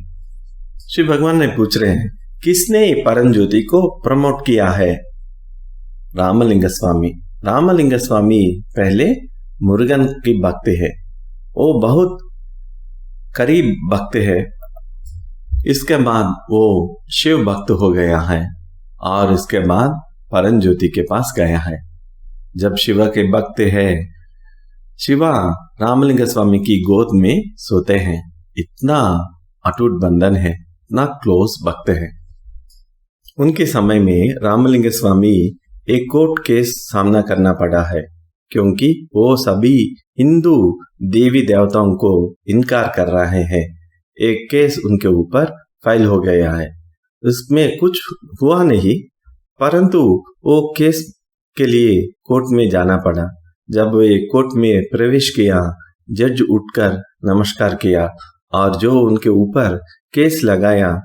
श्री भगवान ने पूछ रहे हैं, किसने परम ज्योति को प्रमोट किया है? रामलिंग स्वामी। रामलिंग स्वामी पहले मुरुगन की भक्त है, वो बहुत करीब भक्त है। इसके बाद वो शिव भक्त हो गया है और इसके बाद परम ज्योति के पास गया है। जब शिवा के भक्त है, शिवा रामलिंग स्वामी की गोद में सोते हैं, इतना अटूट बंधन है, इतना क्लोज भक्त है। उनके समय में रामलिंग स्वामी एक कोर्ट केस सामना करना पड़ा है, क्योंकि वो सभी हिंदू देवी देवताओं को इनकार कर रहे हैं। एक केस उनके ऊपर फाइल हो गया है, उसमें कुछ हुआ नहीं, परंतु वो केस के लिए कोर्ट में जाना पड़ा। जब वे कोर्ट में प्रवेश किया, जज उठकर नमस्कार किया और जो उनके ऊपर केस लगाया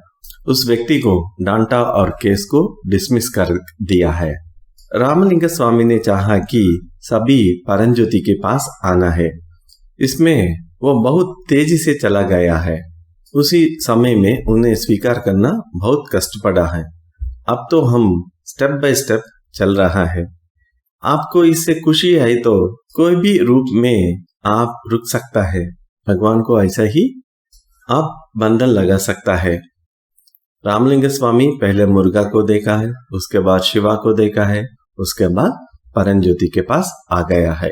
उस व्यक्ति को डांटा और केस को डिसमिस कर दिया है। रामलिंग स्वामी ने चाहा कि सभी परंज्योति के पास आना है। इसमें वो बहुत तेजी से चला गया है। उसी समय में उन्हें स्वीकार करना बहुत कष्ट पड़ा है। अब तो हम स्टेप बाय स्टेप चल रहा है। आपको इससे खुशी है तो कोई भी रूप में आप रुक सकता है। भगवान को ऐसा ही आप बंधन लगा सकता है। रामलिंग स्वामी पहले मुर्गा को देखा है, उसके बाद शिवा को देखा है, उसके बाद परंज्योति के पास आ गया है।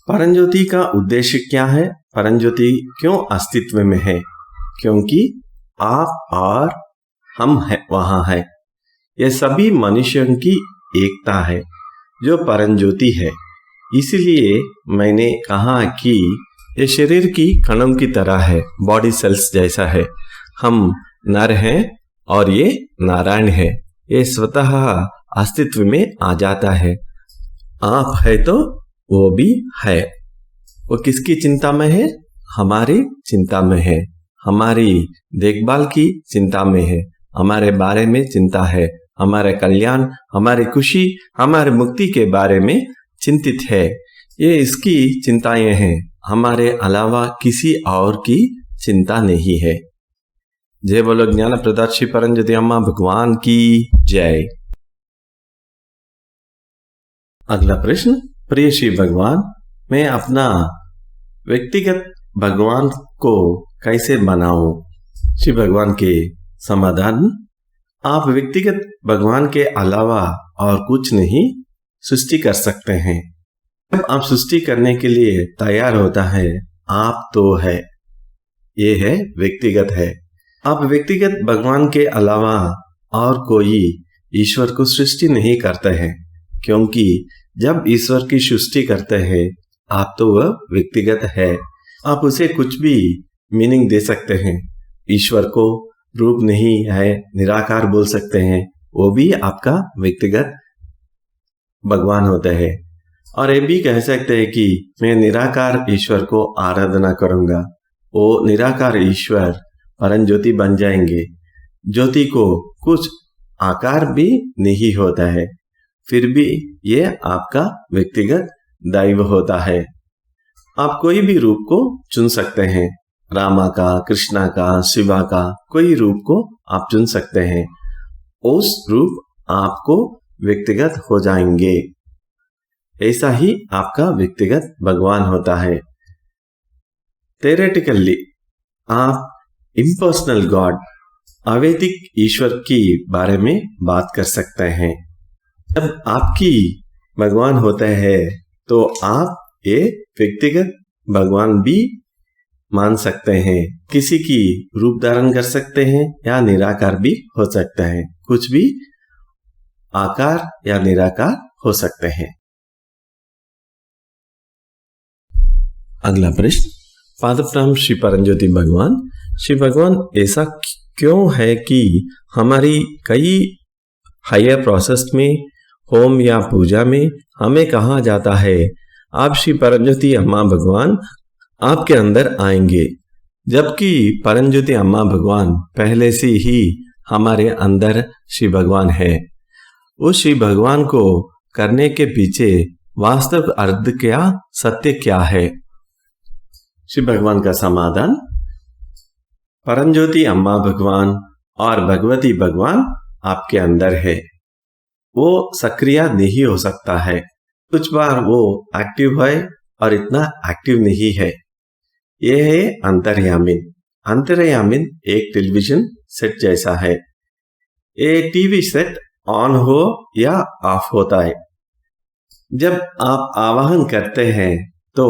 परंज्योति का उद्देश्य क्या है? परंज्योति क्यों अस्तित्व में है? क्योंकि आप और हम है वहां है। ये सभी मनुष्यों की एकता है जो परंज्योति है। इसलिए मैंने कहा कि ये शरीर की कणों की तरह है, बॉडी सेल्स जैसा है। हम नर हैं और ये नारायण है। ये स्वतः अस्तित्व में आ जाता है। आप है तो वो भी है। वो किसकी चिंता में है? हमारी चिंता में है, हमारी देखभाल की चिंता में है, हमारे बारे में चिंता है, हमारे कल्याण, हमारी खुशी, हमारे मुक्ति के बारे में चिंतित है। ये इसकी चिंताएं हैं, हमारे अलावा किसी और की चिंता नहीं है। जय बोलो ज्ञान प्रदात श्री परंज्योति अम्मा भगवान की जय। अगला प्रश्न, प्रिय श्री भगवान, मैं अपना व्यक्तिगत भगवान को कैसे बनाऊं? श्री भगवान के समाधान, आप व्यक्तिगत भगवान के अलावा और कुछ नहीं सृष्टि कर सकते हैं। जब आप सृष्टि करने के लिए तैयार होता है, आप तो है, ये है व्यक्तिगत है। आप व्यक्तिगत भगवान के अलावा और कोई ईश्वर को सृष्टि नहीं करते हैं, क्योंकि जब ईश्वर की सृष्टि करते हैं आप तो वह व्यक्तिगत है। आप उसे कुछ भी मीनिंग दे सकते हैं। ईश्वर को रूप नहीं है, निराकार बोल सकते हैं, वो भी आपका व्यक्तिगत भगवान होता है। और ये भी कह सकते हैं कि मैं निराकार ईश्वर को आराधना करूंगा। वो निराकार ईश्वर परम ज्योति बन जाएंगे। ज्योति को कुछ आकार भी नहीं होता है, फिर भी ये आपका व्यक्तिगत दैव होता है। आप कोई भी रूप को चुन सकते हैं, रामा का, कृष्णा का, शिवा का, कोई रूप को आप चुन सकते हैं। उस रूप आपको व्यक्तिगत हो जाएंगे। ऐसा ही आपका व्यक्तिगत भगवान होता है। थ्योरेटिकली आप इम्पर्सनल गॉड, अवैधिक ईश्वर की बारे में बात कर सकते हैं। जब आपकी भगवान होता है तो आप ये व्यक्तिगत भगवान भी मान सकते हैं। किसी की रूप धारण कर सकते हैं या निराकार भी हो सकता है, कुछ भी आकार या निराकार हो सकते हैं। अगला प्रश्न, पादप्रणाम श्री परमज्योति भगवान। श्री भगवान, ऐसा क्यों है कि हमारी कई हायर प्रोसेस में, होम या पूजा में हमें कहा जाता है आप श्री परमज्योति अम्मा भगवान आपके अंदर आएंगे, जबकि परमज्योति अम्मा भगवान पहले से ही हमारे अंदर श्री भगवान है। उस श्री भगवान को करने के पीछे वास्तविक अर्थ क्या, सत्य क्या है? श्री भगवान का समाधान, परमज्योति अम्मा भगवान और भगवती भगवान आपके अंदर है। वो सक्रिय नहीं हो सकता है, कुछ बार वो एक्टिव है और इतना एक्टिव नहीं है। ये है अंतर्यामिन। अंतर्यामिन एक टेलीविजन सेट जैसा है। ये टीवी सेट ऑन हो या ऑफ होता है। जब आप आवाहन करते हैं तो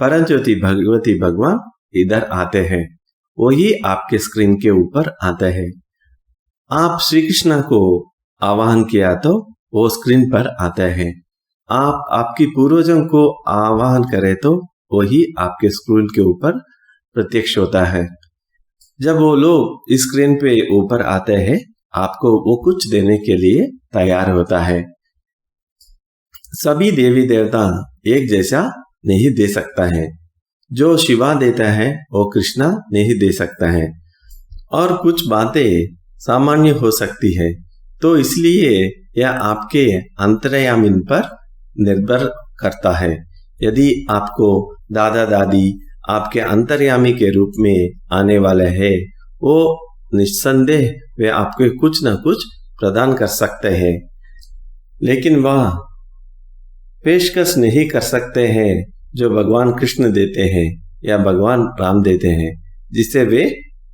परमज्योति भगवती भगवान इधर आते हैं। वही आपके स्क्रीन के ऊपर आता है। आप श्री कृष्ण को आवाहन किया तो वो स्क्रीन पर आता है। आप आपकी पूर्वजों को आवाहन करें तो वही आपके स्क्रीन के ऊपर प्रत्यक्ष होता है। जब वो लोग इस स्क्रीन पे ऊपर आते हैं, आपको वो कुछ देने के लिए तैयार होता है। सभी देवी देवता एक जैसा नहीं दे सकता है। जो शिवा देता है वो कृष्णा नहीं दे सकता है, और कुछ बातें सामान्य हो सकती है, तो इसलिए यह आपके अंतर्यामिन पर निर्भर करता है। यदि आपको दादा दादी आपके अंतर्यामी के रूप में आने वाले हैं, वो निस्संदेह वे आपको कुछ न कुछ प्रदान कर सकते हैं, लेकिन वह पेशकश नहीं कर सकते हैं जो भगवान कृष्ण देते हैं या भगवान राम देते हैं, जिसे वे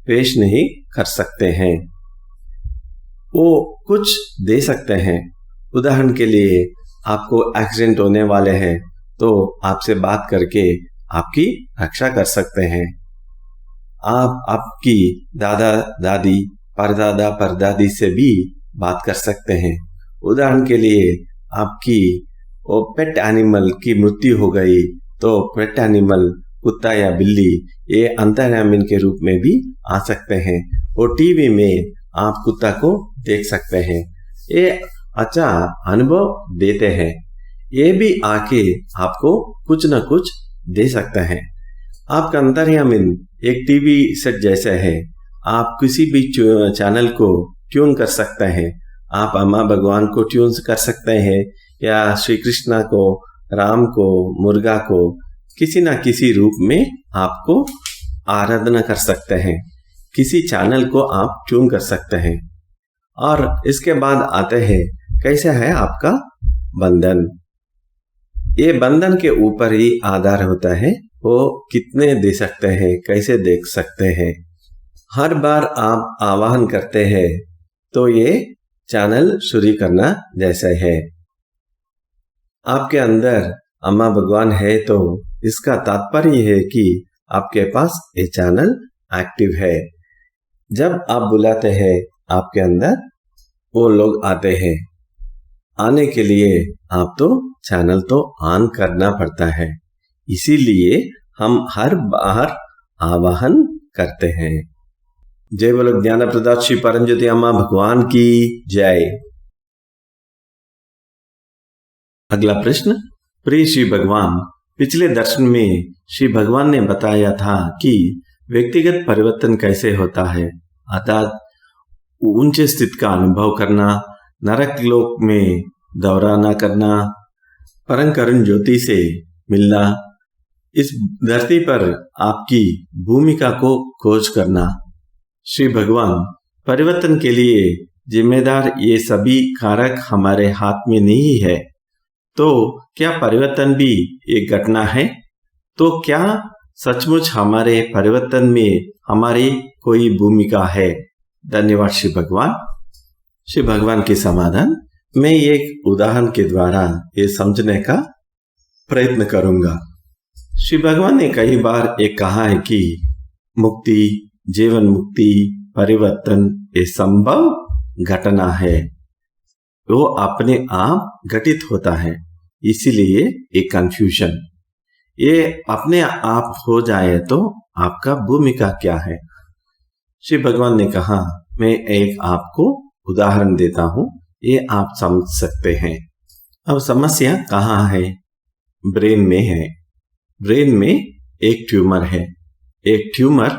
पेश नहीं कर सकते हैं। वो कुछ दे सकते हैं। उदाहरण के लिए आपको एक्सीडेंट होने वाले हैं तो आपसे बात करके आपकी रक्षा कर सकते हैं। आप आपकी दादा दादी परदादा परदादी से भी बात कर सकते हैं। उदाहरण के लिए आपकी वो पेट एनिमल की मृत्यु हो गई तो पेट एनिमल कुत्ता या बिल्ली ये अंतर्यामिन के रूप में भी आ सकते हैं। वो टीवी में आप कुत्ता को देख सकते हैं। ये अच्छा अनुभव देते हैं। ये भी आके आपको कुछ न कुछ दे सकते हैं। आपका अंतर्यामिन एक टीवी सेट जैसा है। आप किसी भी चैनल को ट्यून कर सकते हैं। आप अम्मा भगवान को ट्यून कर सकते हैं, या श्री कृष्णा को, राम को, मुर्गा को, किसी न किसी रूप में आपको आराधना कर सकते हैं। किसी चैनल को आप ट्यून कर सकते हैं। और इसके बाद आते हैं कैसा है आपका बंधन। ये बंधन के ऊपर ही आधार होता है, वो कितने दे सकते हैं, कैसे देख सकते हैं। हर बार आप आवाहन करते हैं तो ये चैनल शुरू करना जैसा है। आपके अंदर अम्मा भगवान है तो इसका तात्पर्य है कि आपके पास ये चैनल एक्टिव है। जब आप बुलाते हैं आपके अंदर वो लोग आते हैं। आने के लिए आप तो चैनल तो ऑन करना पड़ता है, इसीलिए हम हर बार आवाहन करते हैं। जय बोलो ज्ञान प्रदाता श्री परमज्योति अम्मा भगवान की जय। अगला प्रश्न। प्रिय श्री भगवान, पिछले दर्शन में श्री भगवान ने बताया था कि व्यक्तिगत परिवर्तन कैसे होता है, अर्थात ऊंचे स्थिति का अनुभव करना, नरक लोक में दौरा न करना, परम करुण ज्योति से मिलना, इस धरती पर आपकी भूमिका को खोज करना। श्री भगवान, परिवर्तन के लिए जिम्मेदार ये सभी कारक हमारे हाथ में नहीं है, तो क्या परिवर्तन भी एक घटना है? तो क्या सचमुच हमारे परिवर्तन में हमारी कोई भूमिका है? धन्यवाद श्री भगवान। श्री भगवान के समाधान मैं एक उदाहरण के द्वारा ये समझने का प्रयत्न करूंगा। श्री भगवान ने कई बार एक कहा है कि मुक्ति, जीवन मुक्ति, परिवर्तन ये संभव घटना है, वो अपने आप घटित होता है। इसीलिए एक कंफ्यूजन, ये अपने आप हो जाए तो आपका भूमिका क्या है? श्री भगवान ने कहा मैं एक आपको उदाहरण देता हूं, ये आप समझ सकते हैं। अब समस्या कहाँ है? ब्रेन में है। ब्रेन में एक ट्यूमर है। एक ट्यूमर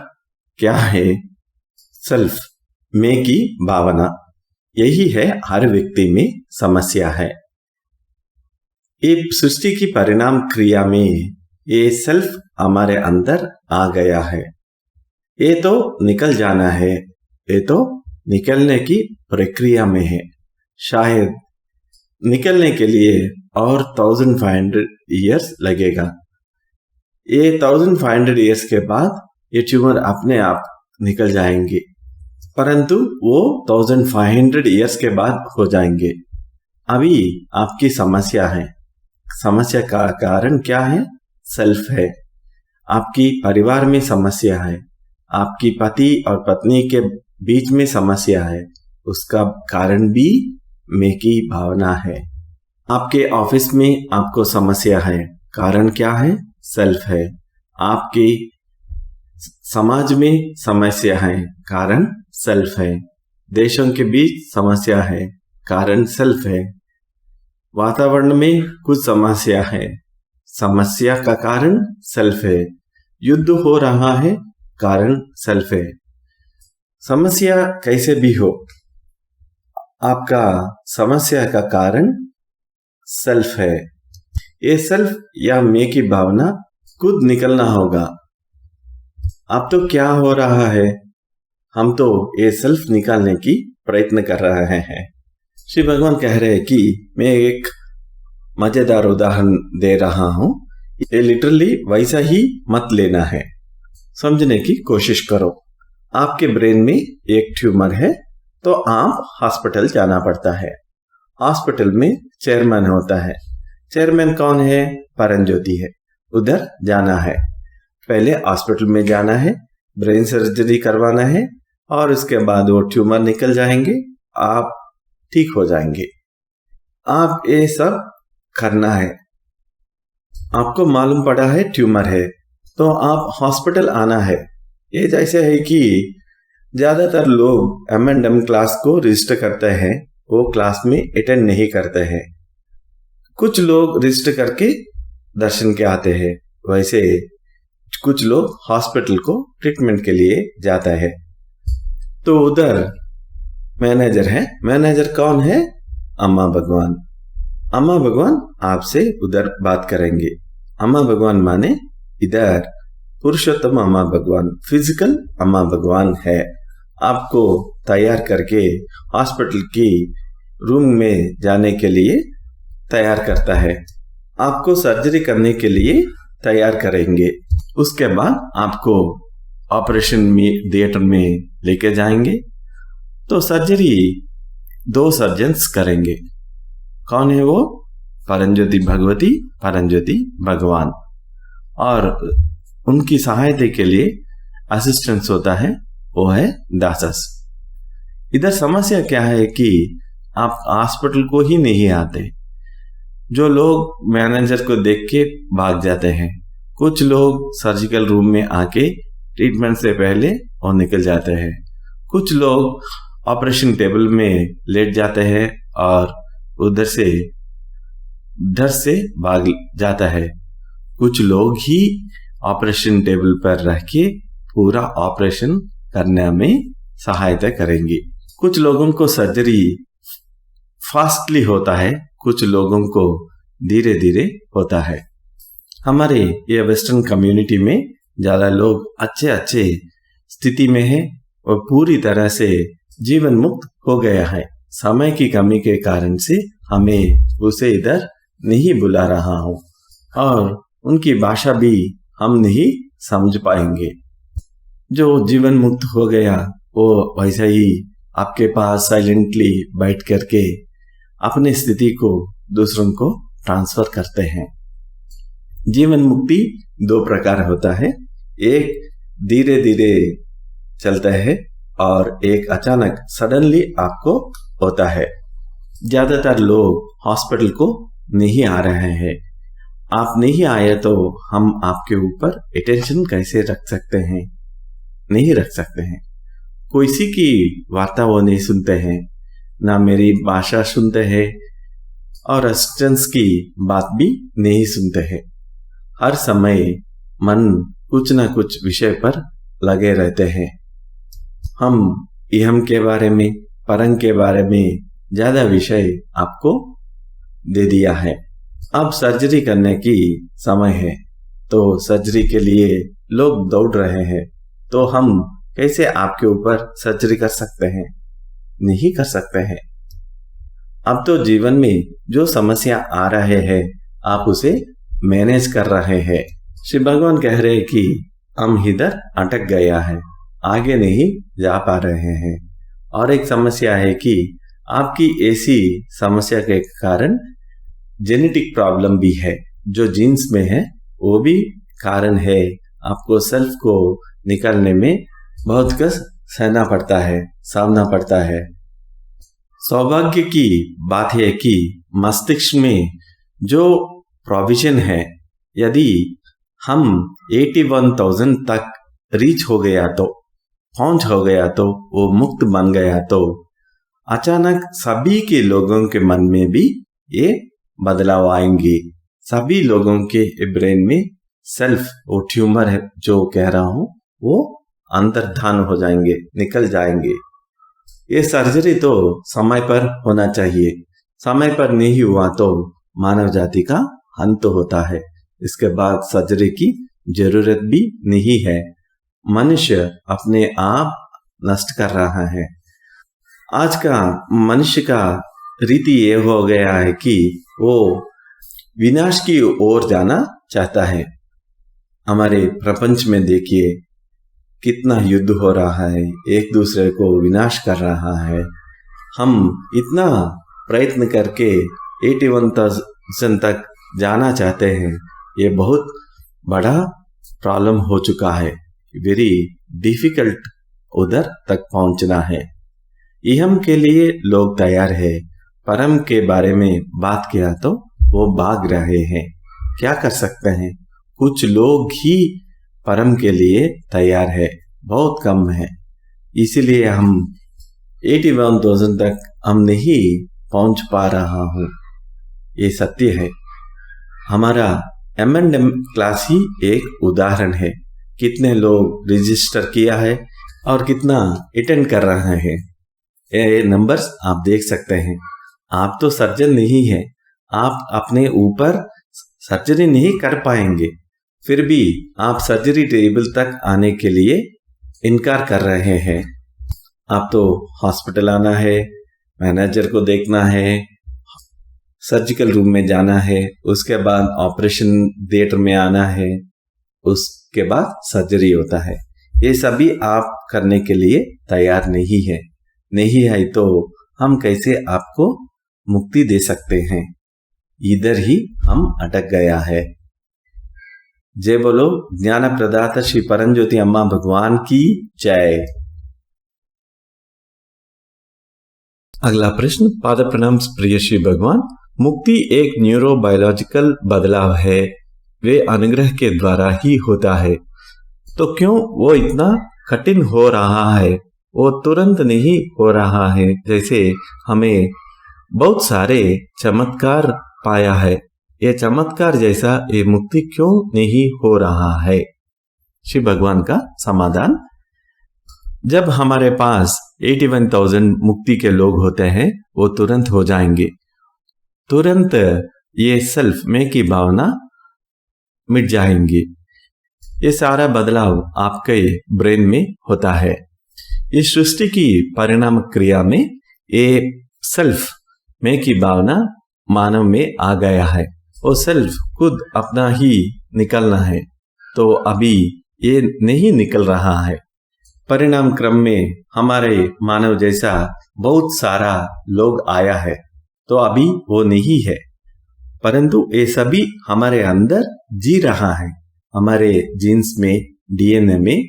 क्या है? सेल्फ मैं की भावना। यही है हर व्यक्ति में समस्या है। ये सृष्टि की परिणाम क्रिया में ये सेल्फ हमारे अंदर आ गया है। ये तो निकल जाना है, ये तो निकलने की प्रक्रिया में है। शायद निकलने के लिए और 1500 ईयर्स लगेगा। ये 1500 ईयर्स के बाद ये ट्यूमर अपने आप निकल जाएंगे, परंतु वो 1500 ईयर्स के बाद हो जाएंगे। अभी आपकी समस्या है। समस्या का कारण क्या है? सेल्फ है। आपकी परिवार में समस्या है, आपकी पति और पत्नी के बीच में समस्या है, उसका कारण भी मैं की भावना है। आपके ऑफिस में आपको समस्या है, कारण क्या है? सेल्फ है। आपके समाज में समस्या है, कारण सेल्फ है। देशों के बीच समस्या है, कारण सेल्फ है। वातावरण में कुछ समस्या है, समस्या का कारण सेल्फ है। युद्ध हो रहा है, कारण सेल्फ है। समस्या कैसे भी हो, आपका समस्या का कारण सेल्फ है। ये सेल्फ या मैं की भावना खुद निकलना होगा। अब तो क्या हो रहा है, हम तो ये सेल्फ निकालने की प्रयत्न कर रहे हैं। श्री भगवान कह रहे हैं कि मैं एक मजेदार उदाहरण दे रहा हूं, ये लिटरली वैसा ही मत लेना है, समझने की कोशिश करो। आपके ब्रेन में एक ट्यूमर है तो आप हॉस्पिटल जाना पड़ता है। हॉस्पिटल में चेयरमैन होता है। चेयरमैन कौन है? परंज्योति है। उधर जाना है, पहले हॉस्पिटल में जाना है, ब्रेन सर्जरी करवाना है और उसके बाद वो ट्यूमर निकल जाएंगे, आप ठीक हो जाएंगे। आप ये सब करना है। आपको मालूम पड़ा है ट्यूमर है तो आप हॉस्पिटल आना है। ये जैसे है कि ज्यादातर लोग M&M क्लास को रजिस्टर करते हैं, वो क्लास में अटेंड नहीं करते हैं। कुछ लोग रजिस्टर करके दर्शन के आते हैं, वैसे कुछ लोग हॉस्पिटल को ट्रीटमेंट के लिए जाता है। तो उधर मैनेजर है। मैनेजर कौन है? अम्मा भगवान। अम्मा भगवान आपसे उधर बात करेंगे। अम्मा भगवान माने इधर पुरुषोत्तम अम्मा भगवान, फिजिकल अम्मा भगवान है। आपको तैयार करके हॉस्पिटल की रूम में जाने के लिए तैयार करता है। आपको सर्जरी करने के लिए तैयार करेंगे। उसके बाद आपको ऑपरेशन थिएटर में लेके जाएंगे। तो सर्जरी 2 सर्जन्स करेंगे। कौन है वो? परंज्योति भगवती, परंज्योति भगवान। और उनकी सहायता के लिए असिस्टेंस होता है, वो है दासस। इधर समस्या क्या है कि आप हॉस्पिटल को ही नहीं आते। जो लोग मैनेजर को देख के भाग जाते हैं, कुछ लोग सर्जिकल रूम में आके ट्रीटमेंट से पहले और निकल जाते हैं, कुछ लोग ऑपरेशन टेबल में लेट जाते हैं और उधर से डर से भाग जाता है, कुछ लोग ही ऑपरेशन टेबल पर रह के पूरा ऑपरेशन करने में सहायता करेंगे। कुछ लोगों को सर्जरी फास्टली होता है, कुछ लोगों को धीरे धीरे होता है। हमारे ये वेस्टर्न कम्युनिटी में ज्यादा लोग अच्छे स्थिति में है और पूरी तरह से जीवन मुक्त हो गया है। समय की कमी के कारण से हमें उसे इधर नहीं बुला रहा हूं और उनकी भाषा भी हम नहीं समझ पाएंगे। जो जीवन मुक्त हो गया वो वैसा ही आपके पास साइलेंटली बैठ करके अपनी स्थिति को दूसरों को ट्रांसफर करते हैं। जीवन मुक्ति 2 प्रकार होता है, एक धीरे धीरे चलता है और एक अचानक सडनली आपको होता है। ज्यादातर लोग हॉस्पिटल को नहीं आ रहे हैं। आप नहीं आए तो हम आपके ऊपर अटेंशन कैसे रख सकते हैं? नहीं रख सकते हैं। किसी की वार्ता वो नहीं सुनते हैं, ना मेरी भाषा सुनते हैं और असिस्टेंस की बात भी नहीं सुनते हैं। हर समय मन कुछ न कुछ विषय पर लगे रहते हैं। हम इहम के बारे में, परम के बारे में ज्यादा विषय आपको दे दिया है। अब सर्जरी करने की समय है तो सर्जरी के लिए लोग दौड़ रहे हैं, तो हम कैसे आपके ऊपर सर्जरी कर सकते हैं? नहीं कर सकते हैं। अब तो जीवन में जो समस्या आ रहे हैं आप उसे मैनेज कर रहे हैं। श्री भगवान कह रहे हैं कि हम इधर अटक गया है, आगे नहीं जा पा रहे हैं। और एक समस्या है कि आपकी ऐसी समस्या के कारण जेनेटिक प्रॉब्लम भी है, जो जीन्स में है वो भी कारण है आपको सेल्फ को निकालने में बहुत कष्ट सहना पड़ता है, सामना पड़ता है। सौभाग्य की बात है कि मस्तिष्क में जो प्रोविजन है, यदि हम 81,000 तक रीच हो गया तो, पहुंच हो गया तो, वो मुक्त बन गया तो अचानक सभी के लोगों के मन में भी ये बदलाव आएंगे। सभी लोगों के ब्रेन में सेल्फ, वो ट्यूमर है जो कह रहा हूं, वो अंतर्धान हो जाएंगे, निकल जाएंगे। ये सर्जरी तो समय पर होना चाहिए। समय पर नहीं हुआ तो मानव जाति का अंत होता है। इसके बाद सर्जरी की जरूरत भी नहीं है। मनुष्य अपने आप नष्ट कर रहा है। आज का मनुष्य का रीति ये हो गया है कि वो विनाश की ओर जाना चाहता है। हमारे प्रपंच में देखिए कितना युद्ध हो रहा है, एक दूसरे को विनाश कर रहा है। हम इतना प्रयत्न करके 81,000 तक जाना चाहते हैं, ये बहुत बड़ा प्रॉब्लम हो चुका है। वेरी डिफिकल्ट उधर तक पहुंचना है। इहम के लिए लोग तैयार है, परम के बारे में बात किया तो वो भाग रहे हैं। क्या कर सकते हैं? कुछ लोग ही परम के लिए तैयार है, बहुत कम है। इसीलिए हम 81,000 तक हम नहीं पहुंच पा रहा हूं। ये सत्य है। हमारा M&M क्लास ही एक उदाहरण है। कितने लोग रजिस्टर किया है और कितना अटेंड कर रहे हैं, ये नंबर्स आप देख सकते हैं। आप तो सर्जन नहीं है, आप अपने ऊपर सर्जरी नहीं कर पाएंगे, फिर भी आप सर्जरी टेबल तक आने के लिए इनकार कर रहे हैं। आप तो हॉस्पिटल आना है, मैनेजर को देखना है, सर्जिकल रूम में जाना है, उसके बाद ऑपरेशन थिएटर में आना है, उसके बाद सर्जरी होता है। ये सभी आप करने के लिए तैयार नहीं है। नहीं है तो हम कैसे आपको मुक्ति दे सकते हैं? इधर ही हम अटक गया है। जय बोलो ज्ञान प्रदाता श्री परमज्योति अम्मा भगवान की जय। अगला प्रश्न। पाद प्रणाम प्रिय श्री भगवान। मुक्ति एक न्यूरोबायोलॉजिकल बदलाव है, वे अनुग्रह के द्वारा ही होता है, तो क्यों वो इतना कठिन हो रहा है? वो तुरंत नहीं हो रहा है, जैसे हमें बहुत सारे चमत्कार पाया है। ये चमत्कार जैसा ये मुक्ति क्यों नहीं हो रहा है? श्री भगवान का समाधान। जब हमारे पास 81,000 मुक्ति के लोग होते हैं, वो तुरंत हो जाएंगे। तुरंत ये सेल्फ में की भावना मिट जाएंगी। ये सारा बदलाव आपके ब्रेन में होता है। इस सृष्टि की परिणाम क्रिया में ये सेल्फ में की भावना मानव में आ गया है। वो सेल्फ खुद अपना ही निकलना है, तो अभी ये नहीं निकल रहा है। परिणाम क्रम में हमारे मानव जैसा बहुत सारा लोग आया है, तो अभी वो नहीं है, परंतु ये सभी हमारे अंदर जी रहा है। हमारे जीन्स में, डीएनए में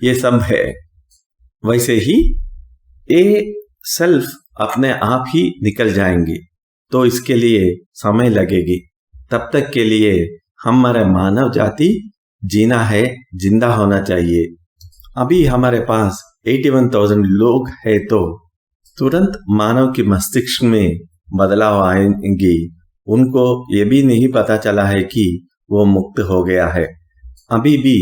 ये सब है। वैसे ही ये सेल्फ अपने आप ही निकल जाएंगे, तो इसके लिए समय लगेगी। तब तक के लिए हमारे मानव जाति जीना है, जिंदा होना चाहिए। अभी हमारे पास 81,000 लोग है, तो तुरंत मानव के मस्तिष्क में बदलाव आएंगे। उनको ये भी नहीं पता चला है कि वो मुक्त हो गया है। अभी भी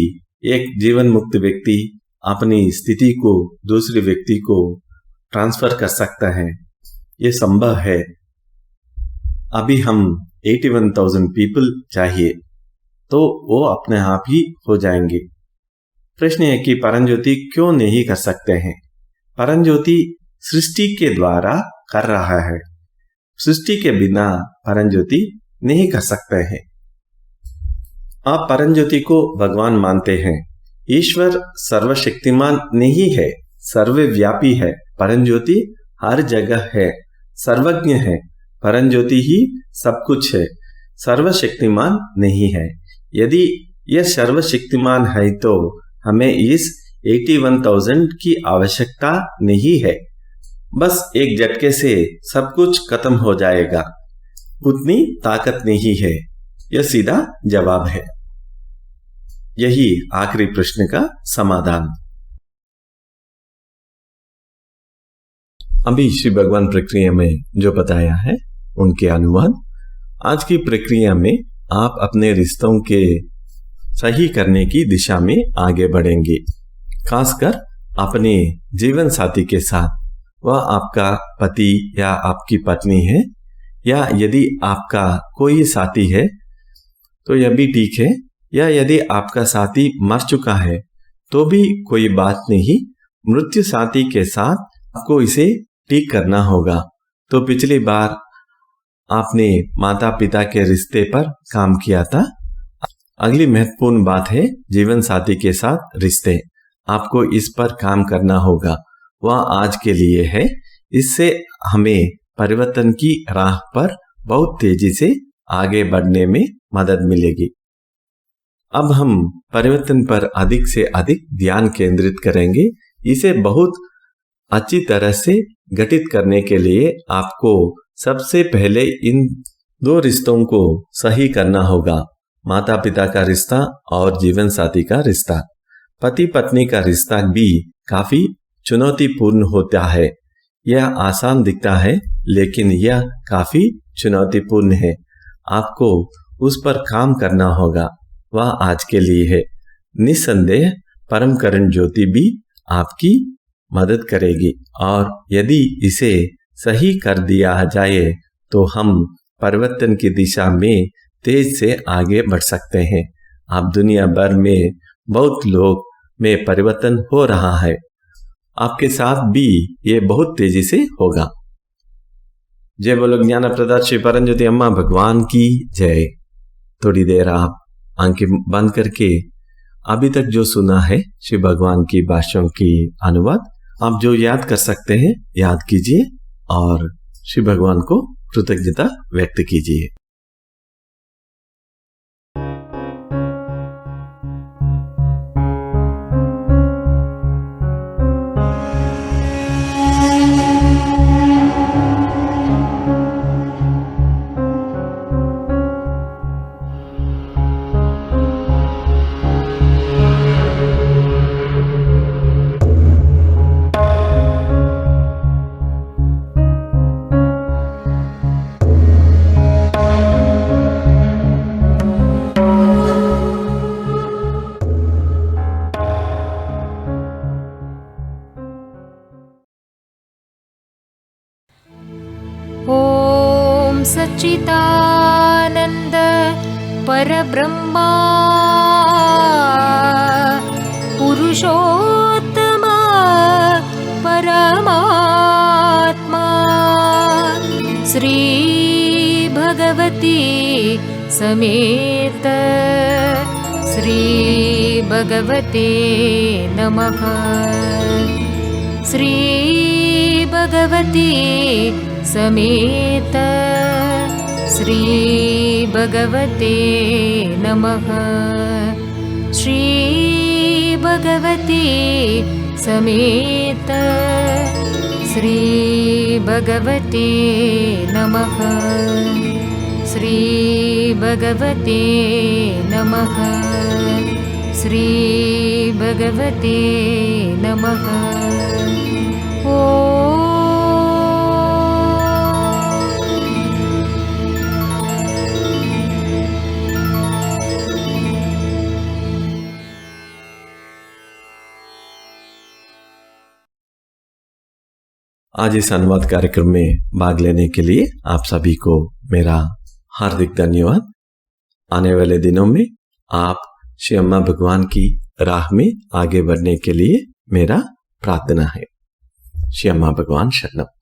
एक जीवन मुक्त व्यक्ति अपनी स्थिति को दूसरे व्यक्ति को ट्रांसफर कर सकता है, ये संभव है। अभी हम 81,000 पीपल चाहिए, तो वो अपने आप ही हो जाएंगे। प्रश्न है कि परमज्योति क्यों नहीं कर सकते हैं? परमज्योति सृष्टि के द्वारा कर रहा है। सृष्टि के बिना परमज्योति नहीं कर सकते हैं। आप परमज्योति को भगवान मानते हैं। ईश्वर सर्वशक्तिमान नहीं है, सर्वव्यापी है। परमज्योति हर जगह है, सर्वज्ञ है। परमज्योति ही सब कुछ है, सर्वशक्तिमान नहीं है। यदि यह सर्वशक्तिमान है तो हमें इस 81,000 की आवश्यकता नहीं है। बस एक झटके से सब कुछ खत्म हो जाएगा, उतनी ताकत नहीं है। यह सीधा जवाब है। यही आखिरी प्रश्न का समाधान। अभी श्री भगवान प्रक्रिया में जो बताया है उनके अनुवाद। आज की प्रक्रिया में आप अपने रिश्तों के सही करने की दिशा में आगे बढ़ेंगे, खासकर अपने जीवन साथी के साथ। वह आपका पति या आपकी पत्नी है, या यदि आपका कोई साथी है तो यह भी ठीक है, या यदि आपका साथी मर चुका है तो भी कोई बात नहीं। मृत्यु साथी के साथ आपको इसे ठीक करना होगा। तो पिछली बार आपने माता पिता के रिश्ते पर काम किया था। अगली महत्वपूर्ण बात है जीवन साथी के साथ रिश्ते। आपको इस पर काम करना होगा। वह आज के लिए है। इससे हमें परिवर्तन की राह पर बहुत तेजी से आगे बढ़ने में मदद मिलेगी। अब हम परिवर्तन पर अधिक से अधिक ध्यान केंद्रित करेंगे। इसे बहुत अच्छी तरह से गठित करने के लिए आपको सबसे पहले इन दो रिश्तों को सही करना होगा, माता पिता का रिश्ता और जीवन साथी का रिश्ता। पति पत्नी का रिश्ता भी काफी चुनौतीपूर्ण होता है। यह आसान दिखता है, लेकिन यह काफी चुनौतीपूर्ण है। आपको उस पर काम करना होगा। वह आज के लिए है। निस्संदेह परम करण ज्योति भी आपकी मदद करेगी, और यदि इसे सही कर दिया जाए तो हम परिवर्तन की दिशा में तेज से आगे बढ़ सकते हैं। आप दुनिया भर में बहुत लोग में परिवर्तन हो रहा है। आपके साथ भी ये बहुत तेजी से होगा। जय बोलो ज्ञान प्रदाता श्री परमज्योति अम्मा भगवान की जय। थोड़ी देर आप आंखें बंद करके अभी तक जो सुना है श्री भगवान की भाषणों की अनुवाद आप जो याद कर सकते हैं याद कीजिए और श्री भगवान को कृतज्ञता व्यक्त कीजिए। सच्चिदानंद परब्रह्मा पुरुषोत्तम परमात्मा श्री भगवती समेत श्री भगवते नमः। श्री भगवती समेत श्री भगवते नमः। श्री भगवती समेत श्री भगवते नमः। श्री भगवते नमः। श्री भगवते नमः। आज इस अनुवाद कार्यक्रम में भाग लेने के लिए आप सभी को मेरा हार्दिक धन्यवाद। आने वाले दिनों में आप श्री अम्मा भगवान की राह में आगे बढ़ने के लिए मेरा प्रार्थना है। श्री अम्मा भगवान शरणम।